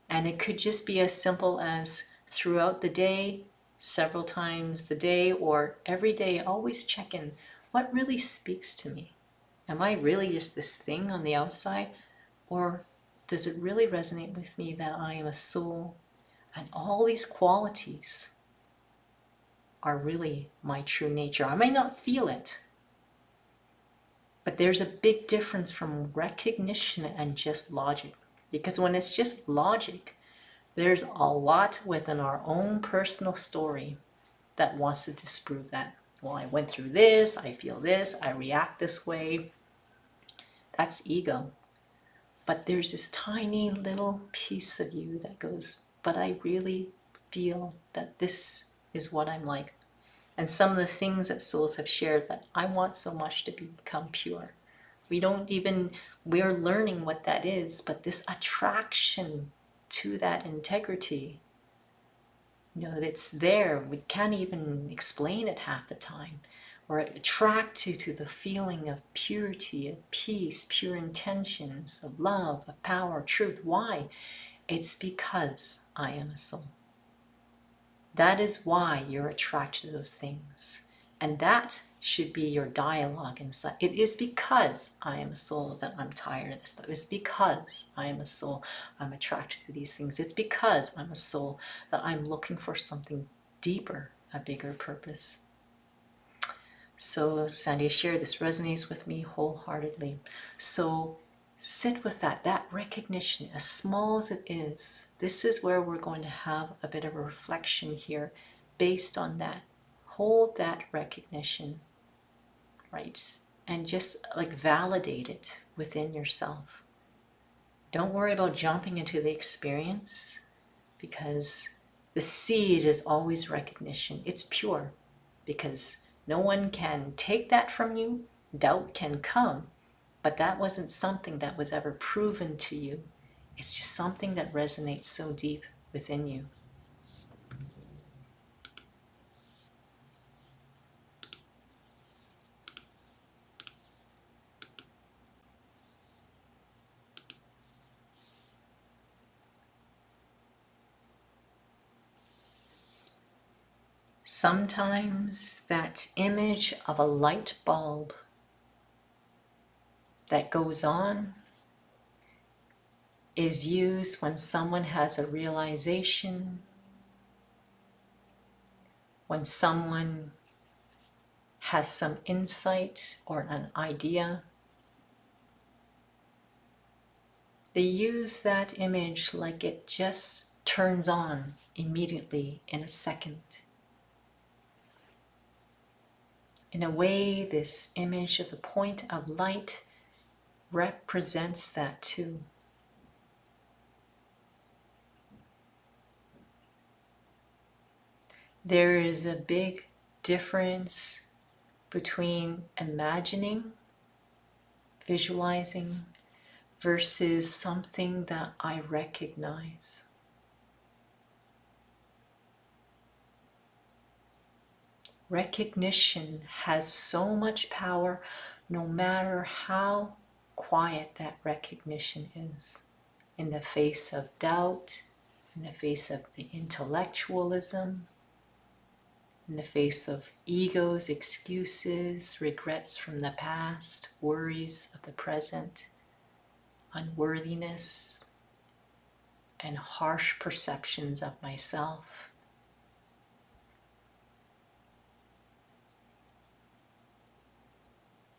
Speaker 1: And it could just be as simple as throughout the day, several times the day, or every day, always check in. What really speaks to me? Am I really just this thing on the outside? Or does it really resonate with me that I am a soul and all these qualities are really my true nature? I may not feel it, but there's a big difference from recognition and just logic. Because when it's just logic, there's a lot within our own personal story that wants to disprove that. Well, I went through this, I feel this, I react this way. That's ego. But there's this tiny little piece of you that goes, but I really feel that this is what I'm like. And some of the things that souls have shared that I want so much to become pure. We're learning what that is, but this attraction to that integrity, it's there. We can't even explain it half the time. We're attracted to the feeling of purity, of peace, pure intentions, of love, of power, truth. Why? It's because I am a soul. That is why you're attracted to those things. And that should be your dialogue inside. It is because I am a soul that I'm tired of this stuff. It's because I am a soul I'm attracted to these things. It's because I'm a soul that I'm looking for something deeper, a bigger purpose. So Sandia shared, this resonates with me wholeheartedly. So sit with that recognition, as small as it is. This is where we're going to have a bit of a reflection here based on that. Hold that recognition right? And just like validate it within yourself. Don't worry about jumping into the experience, because the seed is always recognition. It's pure, because no one can take that from you. Doubt can come, but that wasn't something that was ever proven to you. It's just something that resonates so deep within you. Sometimes that image of a light bulb that goes on is used when someone has a realization, when someone has some insight or an idea. They use that image like it just turns on immediately in a second. In a way, this image of the point of light represents that too. There is a big difference between imagining, visualizing, versus something that I recognize. Recognition has so much power, no matter how quiet that recognition is. In the face of doubt, in the face of the intellectualism, in the face of egos, excuses, regrets from the past, worries of the present, unworthiness, and harsh perceptions of myself.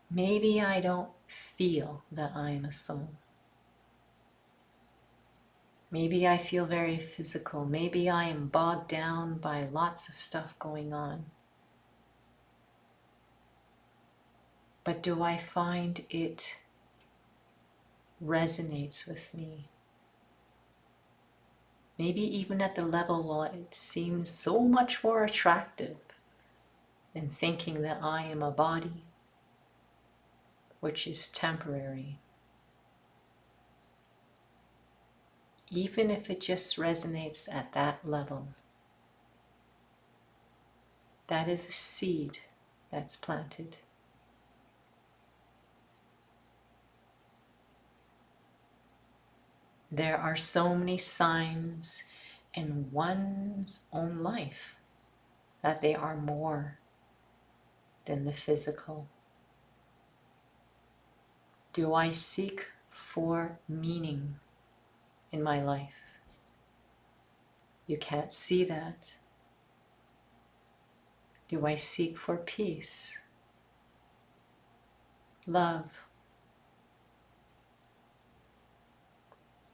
Speaker 1: Maybe I don't feel that I am a soul. Maybe I feel very physical. Maybe I am bogged down by lots of stuff going on. But do I find it resonates with me? Maybe even at the level where it seems so much more attractive than thinking that I am a body, which is temporary. Even if it just resonates at that level, that is a seed that's planted. There are so many signs in one's own life that they are more than the physical. Do I seek for meaning in my life? You can't see that. Do I seek for peace, love?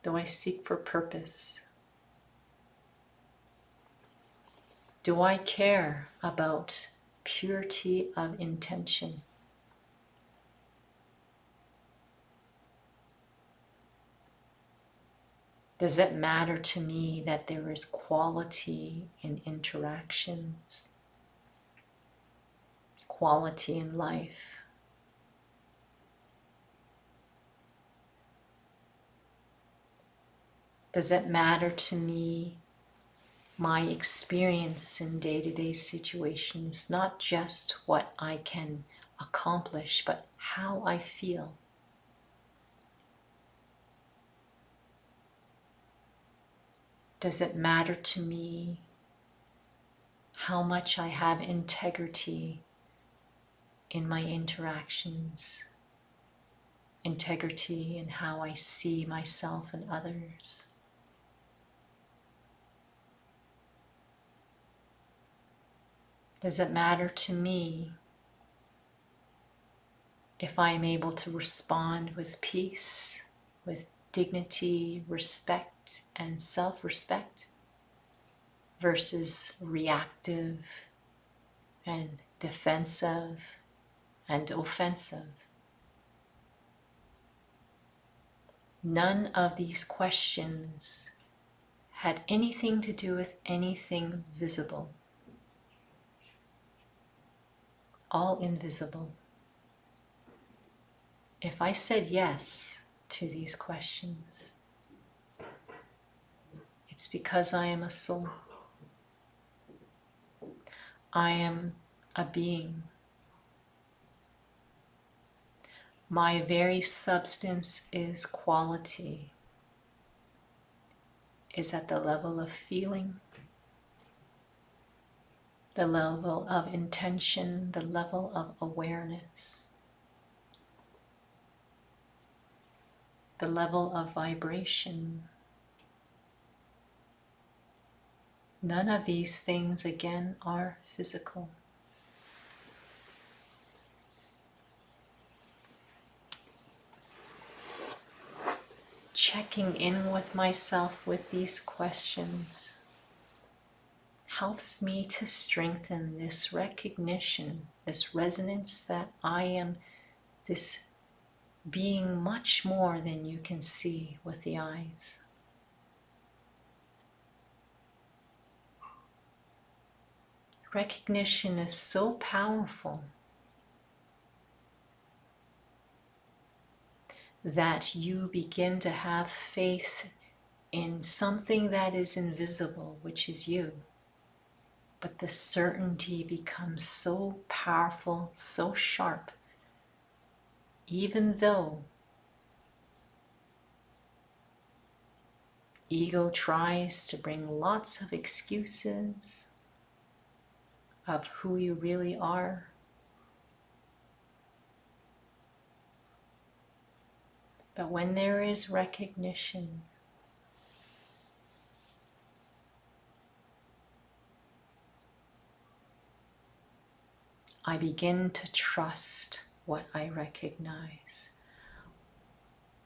Speaker 1: Do I seek for purpose? Do I care about purity of intention? Does it matter to me that there is quality in interactions, quality in life? Does it matter to me my experience in day-to-day situations, not just what I can accomplish, but how I feel? Does it matter to me how much I have integrity in my interactions, integrity in how I see myself and others? Does it matter to me if I am able to respond with peace, with dignity, respect, and self-respect, versus reactive and defensive and offensive. None of these questions had anything to do with anything visible. All invisible. If I said yes to these questions, it's because I am a soul. I am a being. My very substance is quality, is at the level of feeling, the level of intention, the level of awareness, the level of vibration. None of these things, again, are physical. Checking in with myself with these questions helps me to strengthen this recognition, this resonance that I am this being much more than you can see with the eyes. Recognition is so powerful that you begin to have faith in something that is invisible, which is you. But the certainty becomes so powerful, so sharp, even though ego tries to bring lots of excuses of who you really are. But when there is recognition, I begin to trust what I recognize.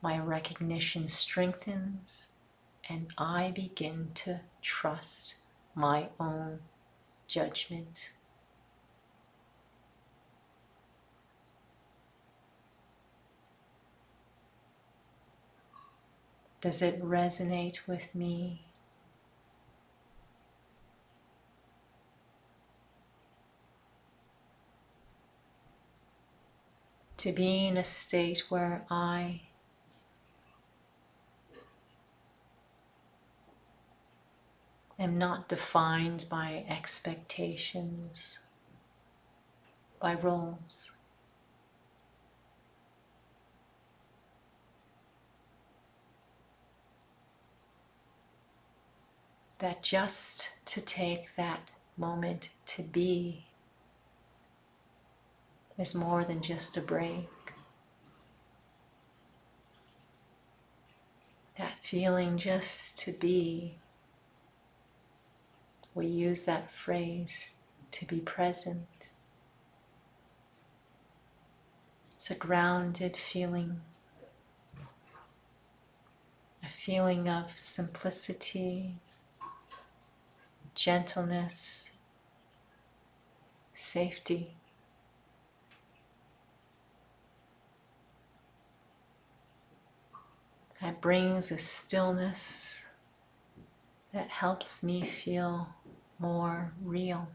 Speaker 1: My recognition strengthens, and I begin to trust my own judgment. Does it resonate with me? To be in a state where I am not defined by expectations, by roles. That just to take that moment to be is more than just a break. That feeling just to be, we use that phrase, to be present. It's a grounded feeling, a feeling of simplicity, gentleness, safety. That brings a stillness that helps me feel more real.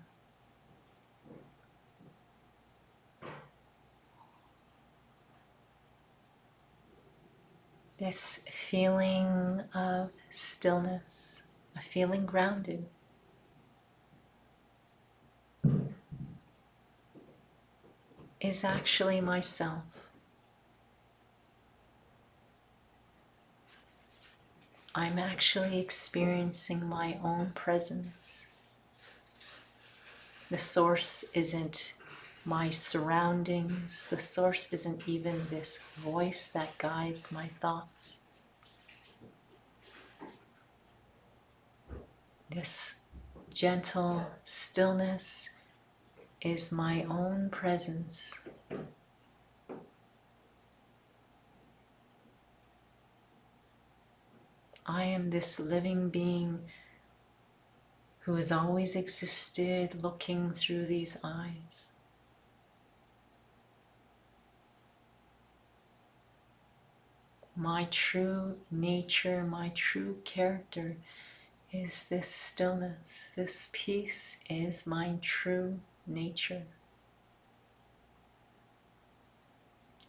Speaker 1: This feeling of stillness, a feeling grounded, is actually myself. I'm actually experiencing my own presence. The source isn't my surroundings. The source isn't even this voice that guides my thoughts. This gentle stillness is my own presence. I am this living being who has always existed looking through these eyes. my true nature, my true character is this stillness. This peace is my true nature.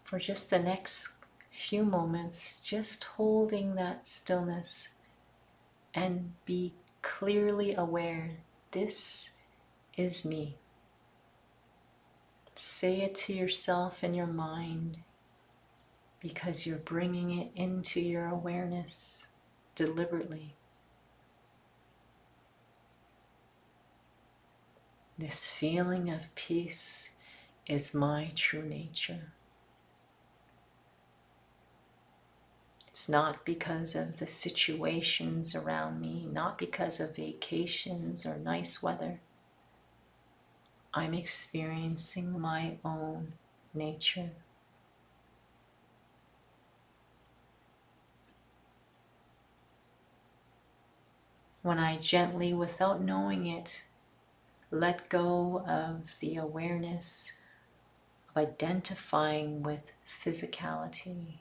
Speaker 1: For just the next few moments, just holding that stillness and be clearly aware, this is me. Say it to yourself in your mind because you're bringing it into your awareness deliberately. This feeling of peace is my true nature. It's not because of the situations around me, not because of vacations or nice weather. I'm experiencing my own nature. When I gently, without knowing it, let go of the awareness of identifying with physicality,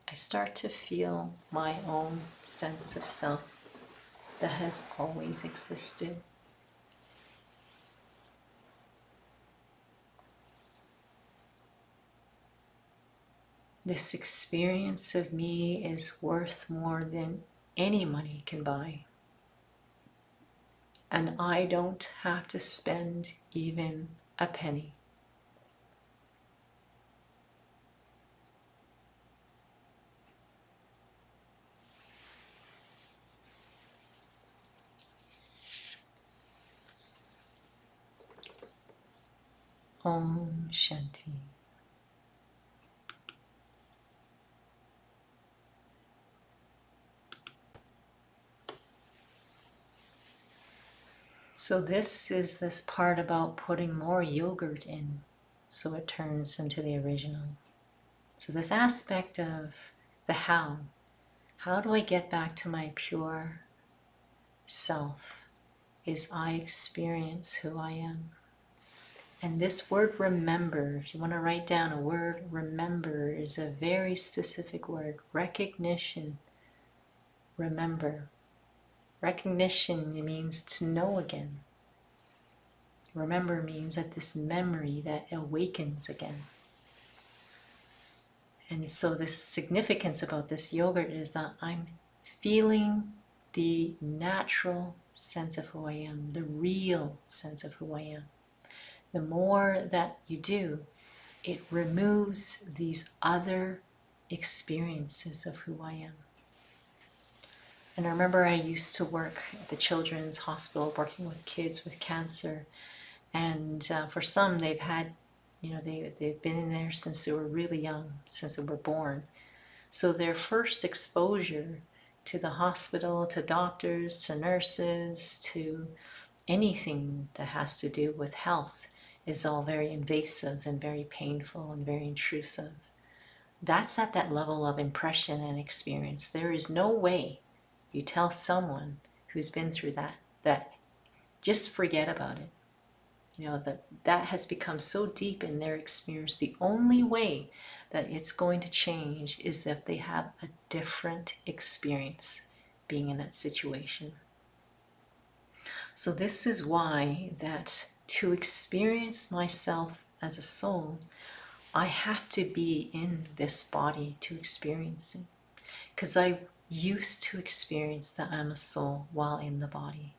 Speaker 1: I start to feel my own sense of self that has always existed. This experience of me is worth more than any money can buy. And I don't have to spend even a penny. Om Shanti. So this is this part about putting more yogurt in so it turns into the original. So this aspect of the how do I get back to my pure self, is I experience who I am. And this word remember, if you want to write down a word, remember is a very specific word. Recognition, remember. Recognition means to know again. Remember means that this memory that awakens again. And so the significance about this yogurt is that I'm feeling the natural sense of who I am, the real sense of who I am. The more that you do, it removes these other experiences of who I am. And I remember I used to work at the Children's Hospital working with kids with cancer. And for some, they've had, they've been in there since they were really young, since they were born. So their first exposure to the hospital, to doctors, to nurses, to anything that has to do with health is all very invasive and very painful and very intrusive. That's at that level of impression and experience. There is no way you tell someone who's been through that just forget about it. That has become so deep in their experience. The only way that it's going to change is if they have a different experience being in that situation. So this is why that to experience myself as a soul, I have to be in this body to experience it. Because I used to experience that I'm a soul while in the body.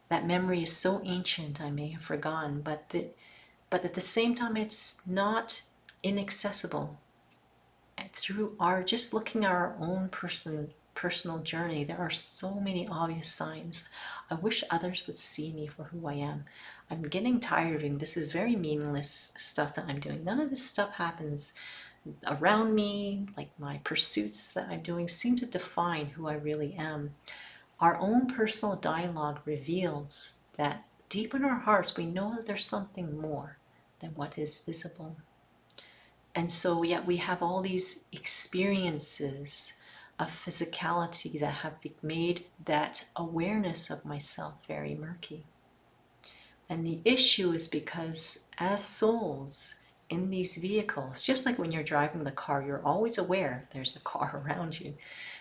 Speaker 1: That memory is so ancient I may have forgotten, but at the same time it's not inaccessible. And through our just looking at our own personal journey, there are so many obvious signs. I wish others would see me for who I am. I'm getting tired of doing this. Is very meaningless stuff that I'm doing. None of this stuff happens around me. Like my pursuits that I'm doing seem to define who I really am. Our own personal dialogue reveals that deep in our hearts we know that there's something more than what is visible. And so yet we have all these experiences of physicality that have made that awareness of myself very murky. And the issue is because as souls, in these vehicles, just like when you're driving the car, you're always aware there's a car around you.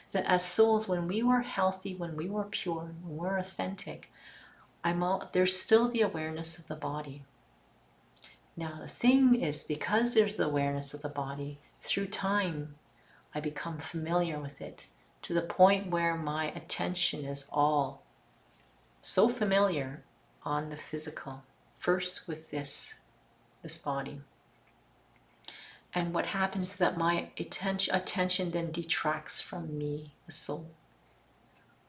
Speaker 1: So as souls, when we were healthy, when we were pure, when we're authentic, there's still the awareness of the body. Now the thing is, because there's the awareness of the body, through time, I become familiar with it to the point where my attention is all so familiar on the physical, first with this body. And what happens is that my attention then detracts from me, the soul.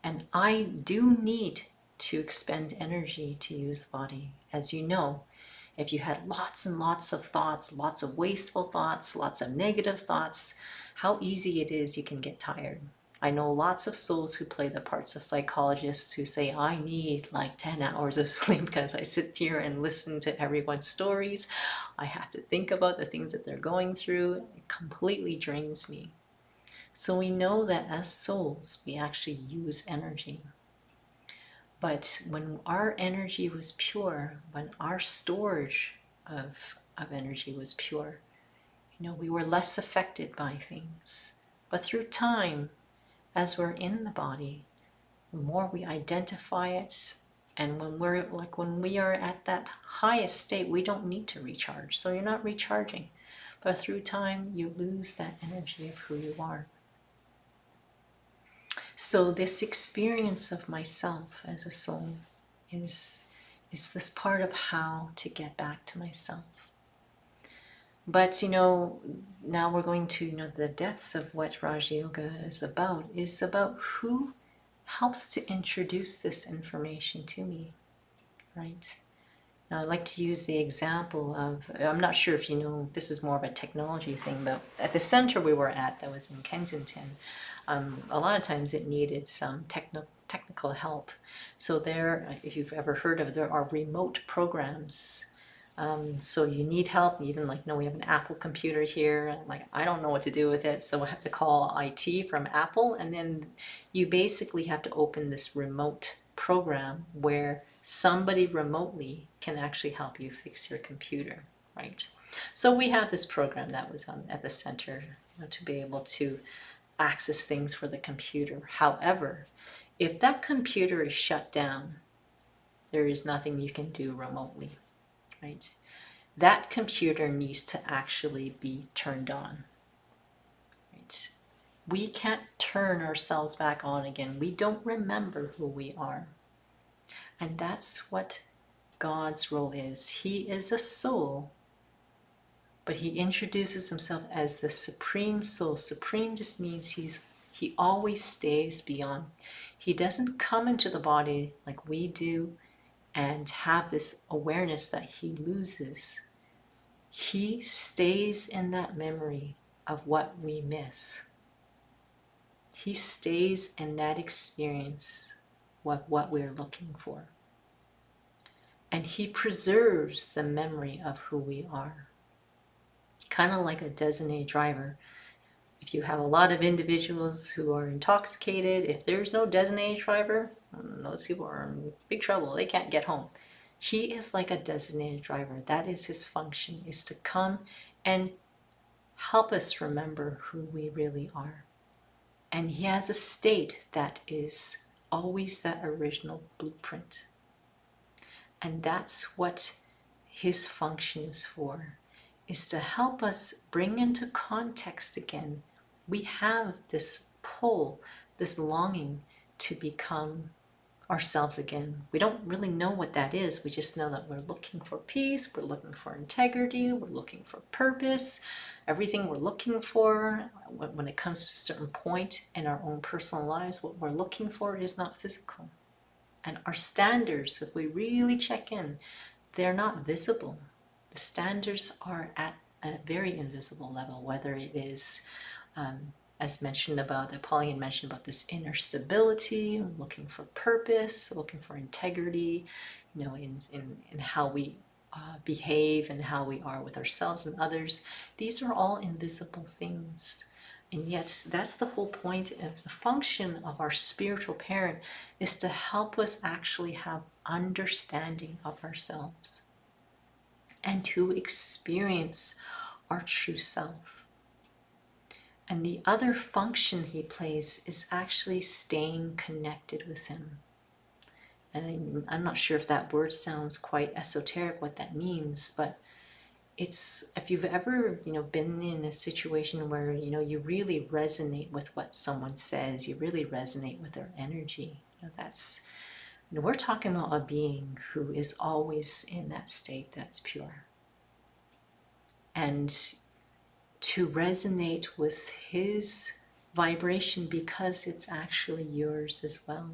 Speaker 1: And I do need to expend energy to use the body. As you know, if you had lots and lots of thoughts, lots of wasteful thoughts, lots of negative thoughts, how easy it is you can get tired. I know lots of souls who play the parts of psychologists who say, I need like 10 hours of sleep because I sit here and listen to everyone's stories. I have to think about the things that they're going through. It completely drains me. So we know that as souls, we actually use energy. But when our energy was pure, when our storage of energy was pure, we were less affected by things. But through time, as we're in the body, the more we identify it, and when we are at that highest state, we don't need to recharge. So you're not recharging. But through time, you lose that energy of who you are. So this experience of myself as a soul is this part of how to get back to myself. But now we're going to the depths of what Raja Yoga is about who helps to introduce this information to me, right? Now, I like to use the example of, I'm not sure if you know, this is more of a technology thing, but at the center we were at, that was in Kensington, a lot of times it needed some technical help. So there, if you've ever heard of, there are remote programs. So you need help, even like, no, we have an Apple computer here, and like, I don't know what to do with it, so I have to call IT from Apple, and then you basically have to open this remote program where somebody remotely can actually help you fix your computer, right? So we have this program that was at the center to be able to access things for the computer. However, if that computer is shut down, there is nothing you can do remotely, right? That computer needs to actually be turned on, right? We can't turn ourselves back on again. We don't remember who we are. And that's what God's role is. He is a soul, but he introduces himself as the supreme soul. Supreme just means he always stays beyond. He doesn't come into the body like we do and have this awareness that he loses. He stays in that memory of what we miss. He stays in that experience of what we're looking for. And he preserves the memory of who we are. Kind of like a designated driver. If you have a lot of individuals who are intoxicated, if there's no designated driver, those people are in big trouble. They can't get home. He is like a designated driver. That is his function, is to come and help us remember who we really are. And he has a state that is always that original blueprint. And that's what his function is for, is to help us bring into context again. We have this pull, this longing to become ourselves again. We don't really know what that is. We just know that we're looking for peace, we're looking for integrity, we're looking for purpose. Everything we're looking for, when it comes to a certain point in our own personal lives, what we're looking for is not physical. And our standards, if we really check in, they're not visible. The standards are at a very invisible level, whether it is, as mentioned about, Pauline mentioned about this inner stability, looking for purpose, looking for integrity, in how we behave and how we are with ourselves and others. These are all invisible things. And yet, that's the whole point. It's the function of our spiritual parent, is to help us actually have understanding of ourselves. and to experience our true self. And the other function he plays is actually staying connected with him. And I'm not sure if that word sounds quite esoteric, what that means, but it's, if you've ever, been in a situation where, you really resonate with what someone says, you really resonate with their energy, we're talking about a being who is always in that state that's pure. And to resonate with his vibration because it's actually yours as well.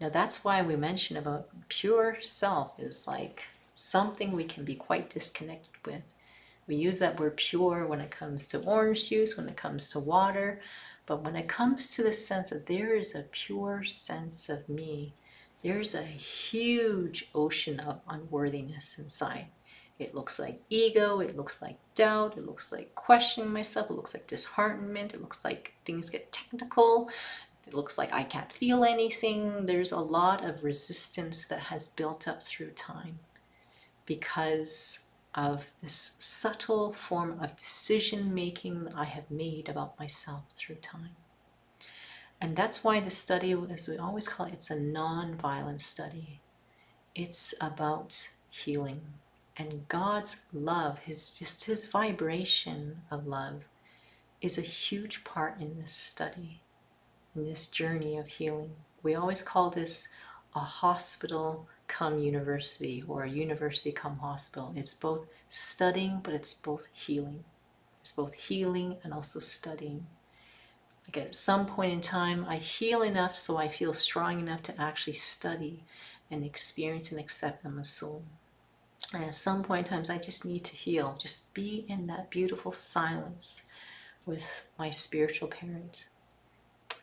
Speaker 1: Now that's why we mention about pure self is like something we can be quite disconnected with. We use that word pure when it comes to orange juice, when it comes to water, but when it comes to the sense that there is a pure sense of me, there's a huge ocean of unworthiness inside. It looks like ego, it looks like doubt, it looks like questioning myself, it looks like disheartenment, it looks like things get technical, it looks like I can't feel anything. There's a lot of resistance that has built up through time because of this subtle form of decision making that I have made about myself through time. And that's why the study, as we always call it, it's a non-violent study. It's about healing. And God's love, his vibration of love, is a huge part in this study, in this journey of healing. We always call this a hospital come university, or a university come hospital. It's both studying, but it's both healing. It's both healing and also studying. Like at some point in time, I heal enough so I feel strong enough to actually study and experience and accept them as soul. And at some point in times, I just need to heal, just be in that beautiful silence with my spiritual parent.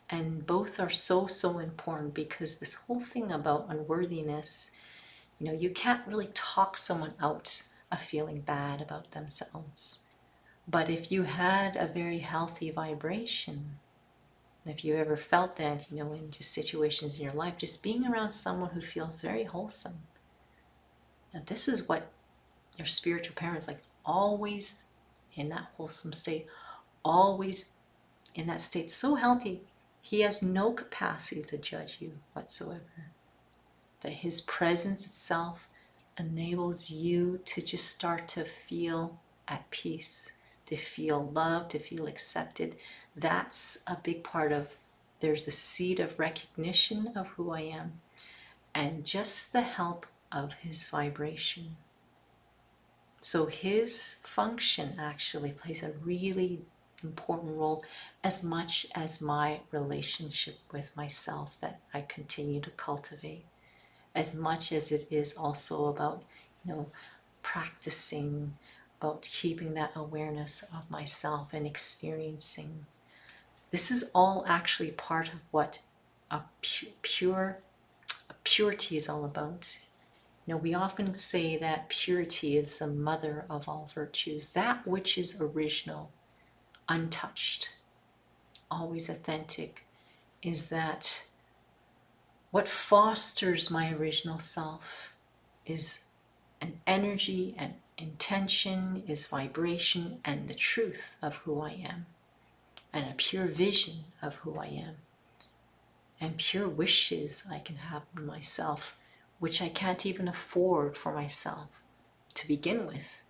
Speaker 1: And both are so, so important, because this whole thing about unworthiness, you can't really talk someone out of feeling bad about themselves. But if you had a very healthy vibration, if you ever felt that, in just situations in your life, just being around someone who feels very wholesome. Now, this is what your spiritual parents, like, always in that wholesome state, always in that state, so healthy, he has no capacity to judge you whatsoever. That his presence itself enables you to just start to feel at peace, to feel loved, to feel accepted. That's a big part of, there's a seed of recognition of who I am, and just the help of his vibration. So his function actually plays a really important role, as much as my relationship with myself that I continue to cultivate, as much as it is also about, practicing, about keeping that awareness of myself and experiencing. This is all actually part of what a purity is all about. We often say that purity is the mother of all virtues, that which is original, untouched, always authentic, is that what fosters my original self is an energy and intention, is vibration, and the truth of who I am, and a pure vision of who I am, and pure wishes I can have in myself, which I can't even afford for myself to begin with.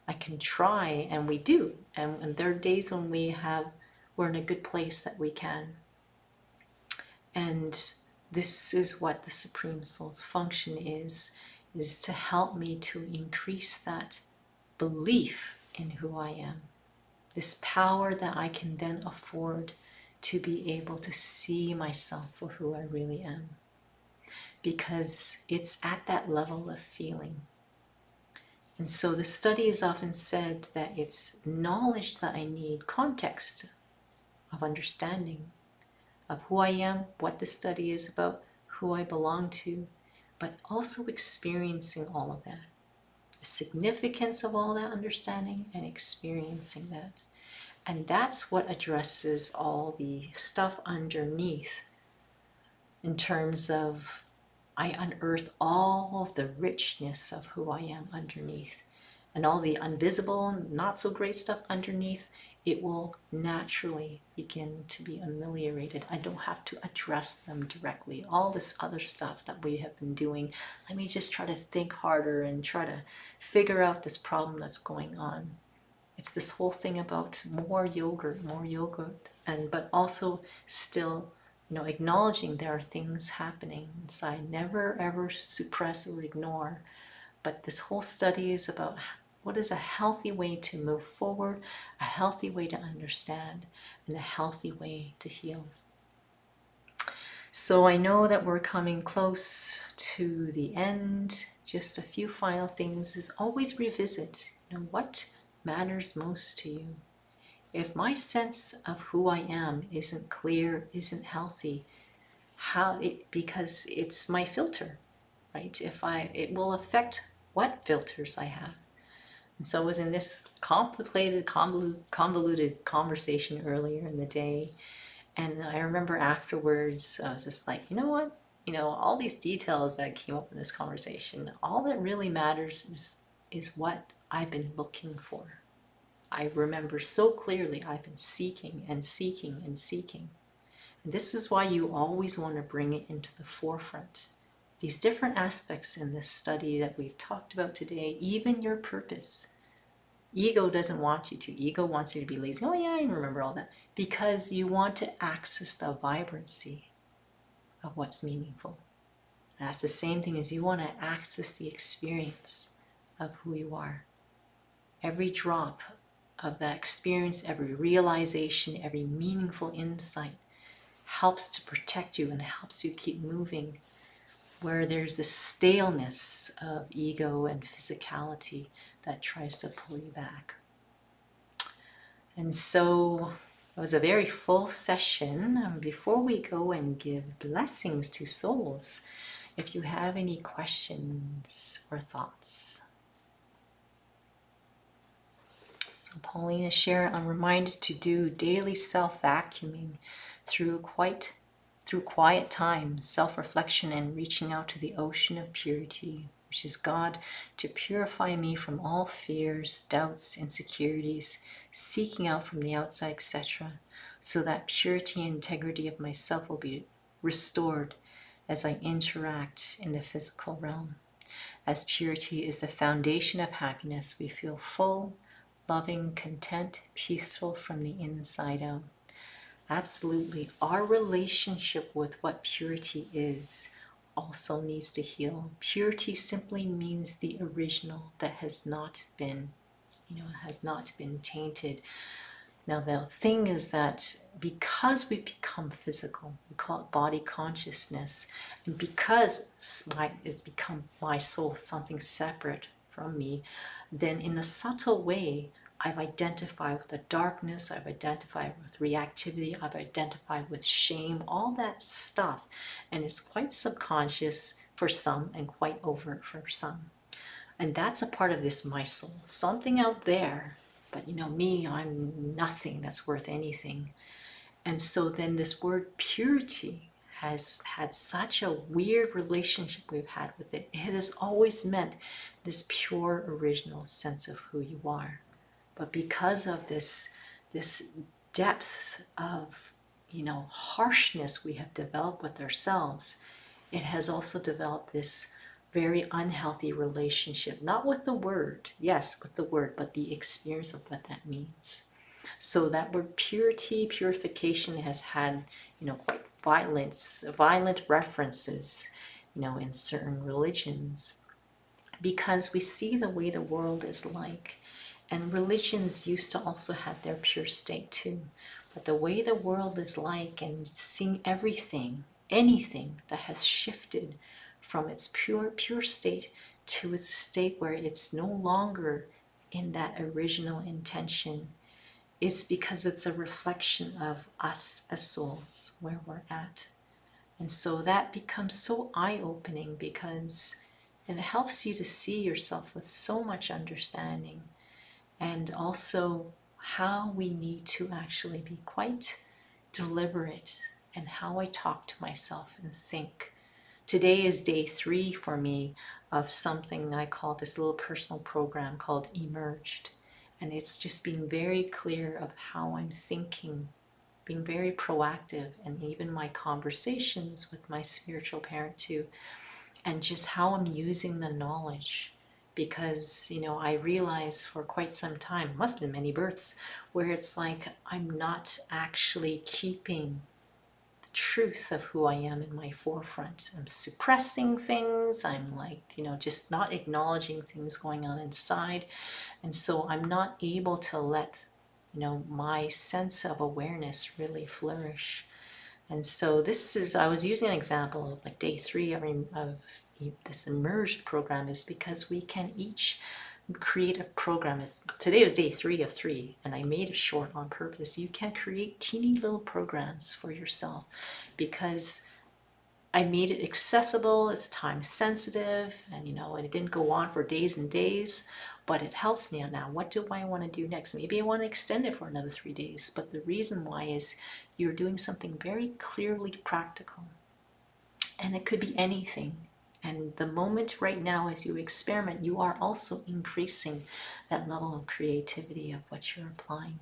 Speaker 1: I can try, and we do, and there are days when we're in a good place that we can. And this is what the Supreme Soul's function is to help me to increase that belief in who I am, this power that I can then afford to be able to see myself for who I really am. Because it's at that level of feeling. And so the study is often said that it's knowledge that I need, context of understanding of who I am, what the study is about, who I belong to, but also experiencing all of that, the significance of all that understanding and experiencing that. And that's what addresses all the stuff underneath in terms of I unearth all of the richness of who I am underneath. And all the invisible, not so great stuff underneath, it will naturally begin to be ameliorated. I don't have to address them directly. All this other stuff that we have been doing, let me just try to think harder and try to figure out this problem that's going on. It's this whole thing about more yogurt, and but also still, acknowledging there are things happening inside. Never ever suppress or ignore. But this whole study is about what is a healthy way to move forward, a healthy way to understand, and a healthy way to heal. So I know that we're coming close to the end. Just a few final things is always revisit, what matters most to you. If my sense of who I am isn't clear, isn't healthy, because it's my filter, right? It will affect what filters I have. And so I was in this complicated, convoluted conversation earlier in the day. And I remember afterwards, I was just like, you know what? All these details that came up in this conversation, all that really matters is what I've been looking for. I remember so clearly I've been seeking and seeking and seeking. And this is why you always want to bring it into the forefront. These different aspects in this study that we've talked about today, even your purpose. Ego doesn't want you to. Ego wants you to be lazy. Oh yeah, I remember all that. Because you want to access the vibrancy of what's meaningful. That's the same thing as you want to access the experience of who you are. Every drop of that experience, every realization, every meaningful insight helps to protect you and helps you keep moving. Where there's this staleness of ego and physicality that tries to pull you back. And so it was a very full session. Before we go and give blessings to souls, if you have any questions or thoughts. So Paulina shared, I'm reminded to do daily self-vacuuming through quiet time, self-reflection, and reaching out to the ocean of purity, which is God, to purify me from all fears, doubts, insecurities, seeking out from the outside, etc., so that purity and integrity of myself will be restored as I interact in the physical realm. As purity is the foundation of happiness, we feel full, loving, content, peaceful from the inside out. Absolutely. Our relationship with what purity is also needs to heal. Purity simply means the original that has not been, tainted. Now the thing is that because we've become physical, we call it body consciousness, and because it's become my soul, something separate from me, then in a subtle way, I've identified with the darkness, I've identified with reactivity, I've identified with shame, all that stuff. And it's quite subconscious for some and quite overt for some. And that's a part of this my soul, something out there. But me, I'm nothing that's worth anything. And so then this word purity has had such a weird relationship we've had with it. It has always meant this pure, original sense of who you are. But because of this depth of, harshness we have developed with ourselves, it has also developed this very unhealthy relationship, not with the word, yes, with the word, but the experience of what that means. So that word purity, purification has had, quite violent references, in certain religions, because we see the way the world is like. And religions used to also have their pure state too. But the way the world is like, and seeing everything, anything that has shifted from its pure state to its state where it's no longer in that original intention, it's because it's a reflection of us as souls, where we're at. And so that becomes so eye-opening because it helps you to see yourself with so much understanding. And also how we need to actually be quite deliberate in how I talk to myself and think, Today is day 3 for me of something I call this little personal program called Emerged. And it's just being very clear of how I'm thinking, being very proactive, and even my conversations with my spiritual parent too, and just how I'm using the knowledge. Because, I realized for quite some time, must have been many births, where it's like I'm not actually keeping the truth of who I am in my forefront. I'm suppressing things. I'm like, just not acknowledging things going on inside. And so I'm not able to let, my sense of awareness really flourish. And so I was using an example of like day 3 of this Emerged program, is because we can each create a program. Today was day 3 of 3, and I made it short on purpose. You can create teeny little programs for yourself, because I made it accessible, it's time sensitive, and it didn't go on for days and days, but it helps me now. What do I want to do next? Maybe I want to extend it for another 3 days, but the reason why is you're doing something very clearly practical, and it could be anything. And the moment right now, as you experiment, you are also increasing that level of creativity of what you're applying.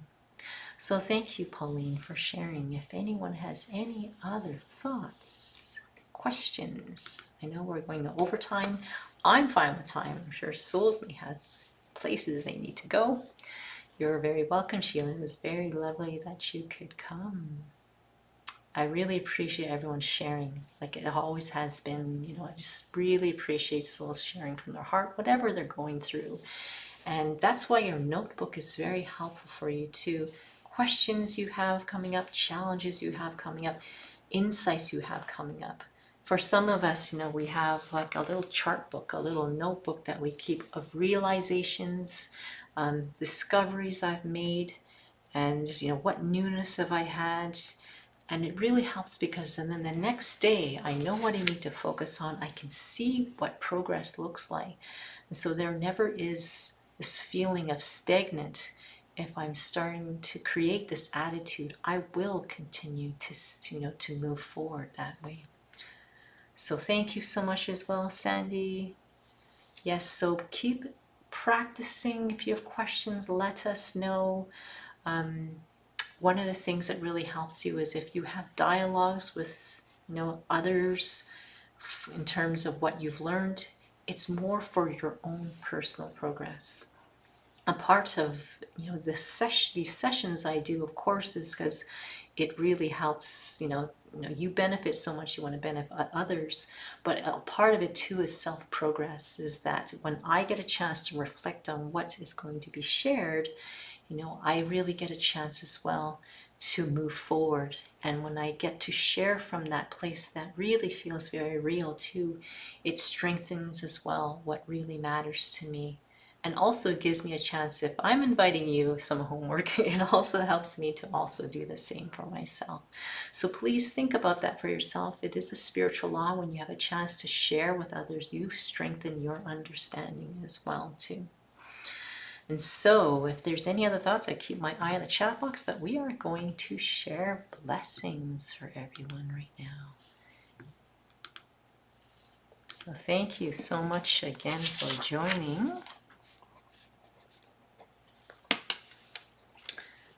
Speaker 1: So thank you, Pauline, for sharing. If anyone has any other thoughts, questions, I know we're going to overtime. I'm fine with time. I'm sure souls may have places they need to go. You're very welcome, Sheila. It was very lovely that you could come. I really appreciate everyone sharing, like it always has been. I just really appreciate souls sharing from their heart, whatever they're going through. And that's why your notebook is very helpful for you too. Questions you have coming up, challenges you have coming up, insights you have coming up. For some of us, we have like a little chart book, a little notebook that we keep of realizations, discoveries I've made, and what newness have I had. And it really helps, because and then the next day I know what I need to focus on. I can see what progress looks like. And so there never is this feeling of stagnant. If I'm starting to create this attitude, I will continue to move forward that way. So thank you so much as well, Sandy. Yes, so keep practicing. If you have questions, let us know. One of the things that really helps you is if you have dialogues with others in terms of what you've learned. It's more for your own personal progress. A part of these sessions I do, of course, is because it really helps. You benefit so much, you want to benefit others, but a part of it too is self-progress. Is that when I get a chance to reflect on what is going to be shared, I really get a chance as well to move forward. And when I get to share from that place that really feels very real too, it strengthens as well what really matters to me. And also it gives me a chance, if I'm inviting you some homework, it also helps me to also do the same for myself. So please think about that for yourself. It is a spiritual law. When you have a chance to share with others, you strengthen your understanding as well too. And so if there's any other thoughts, I keep my eye on the chat box, but we are going to share blessings for everyone right now. So thank you so much again for joining.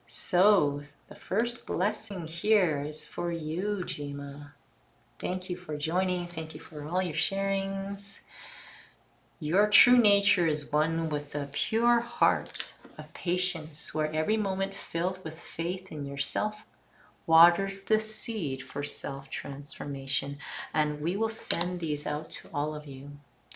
Speaker 1: So the first blessing here is for you, Jima. Thank you for joining. Thank you for all your sharings. Your true nature is one with a pure heart of patience, where every moment filled with faith in yourself waters the seed for self-transformation. And we will send these out to all of you.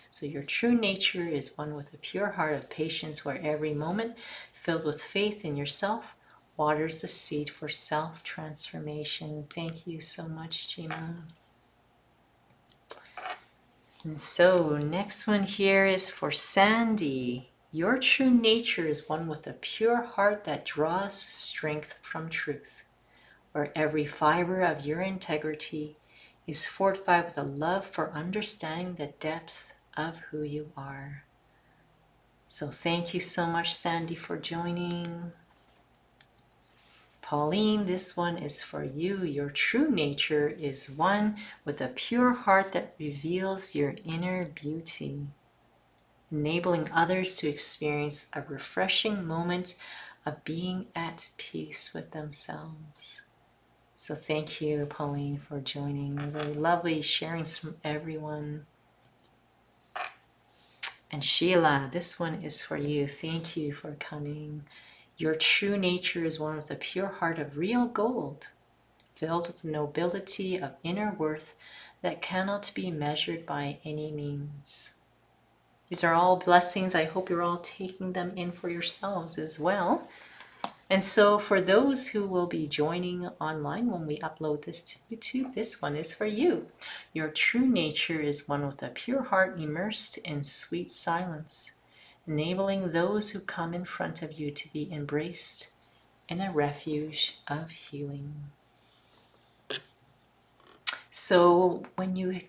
Speaker 1: So your true nature is one with a pure heart of patience, where every moment filled with faith in yourself waters the seed for self-transformation. Thank you so much, Jima. And so next one here is for Sandy. Your true nature is one with a pure heart that draws strength from truth, where every fiber of your integrity is fortified with a love for understanding the depth of who you are. So thank you so much, Sandy, for joining. Pauline, this one is for you. Your true nature is one with a pure heart that reveals your inner beauty, enabling others to experience a refreshing moment of being at peace with themselves. So thank you, Pauline, for joining. Very lovely sharings from everyone. And Sheila, this one is for you. Thank you for coming. Your true nature is one with a pure heart of real gold, filled with the nobility of inner worth that cannot be measured by any means. These are all blessings. I hope you're all taking them in for yourselves as well. And so for those who will be joining online when we upload this to YouTube, this one is for you. Your true nature is one with a pure heart immersed in sweet silence, enabling those who come in front of you to be embraced in a refuge of healing. So when you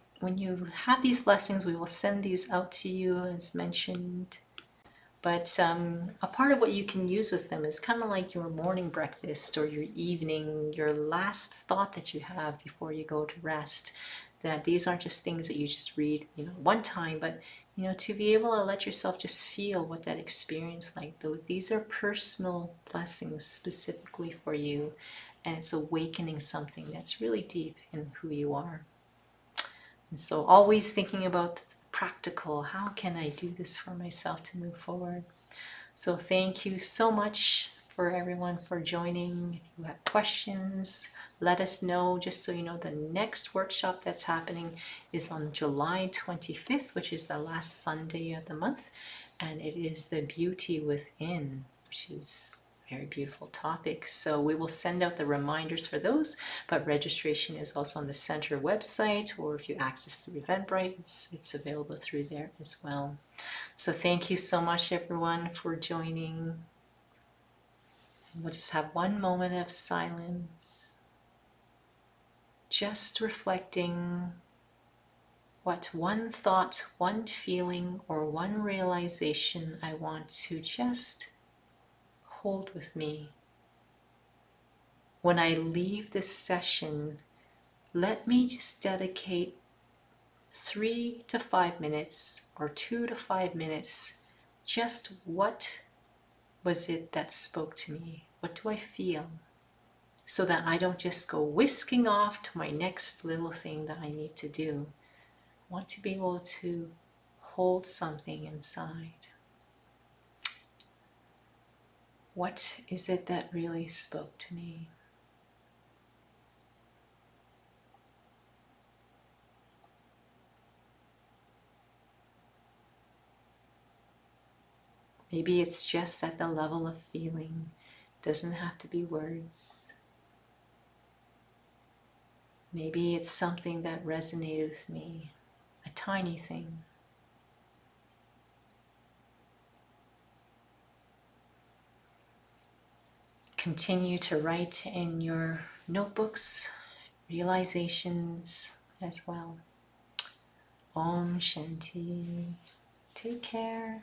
Speaker 1: have these blessings, we will send these out to you as mentioned. But a part of what you can use with them is kind of like your morning breakfast or your evening, your last thought that you have before you go to rest. That these aren't just things that you just read, one time, but to be able to let yourself just feel what that experience like. These are personal blessings specifically for you, and it's awakening something that's really deep in who you are. And so always thinking about practical, how can I do this for myself to move forward? So thank you so much for everyone for joining. If you have questions, let us know. Just so you know, the next workshop that's happening is on July 25th, which is the last Sunday of the month. And it is the Beauty Within, which is a very beautiful topic. So we will send out the reminders for those, but registration is also on the center website, or if you access through Eventbrite, it's available through there as well. So thank you so much, everyone, for joining. We'll just have one moment of silence, just reflecting what one thought, one feeling, or one realization I want to just hold with me. When I leave this session, let me just dedicate 3 to 5 minutes or 2 to 5 minutes. Just what was it that spoke to me? What do I feel? So that I don't just go whisking off to my next little thing that I need to do. I want to be able to hold something inside. What is it that really spoke to me? Maybe it's just at the level of feeling. It doesn't have to be words. Maybe it's something that resonated with me, a tiny thing. Continue to write in your notebooks realizations as well. Om Shanti. Take care.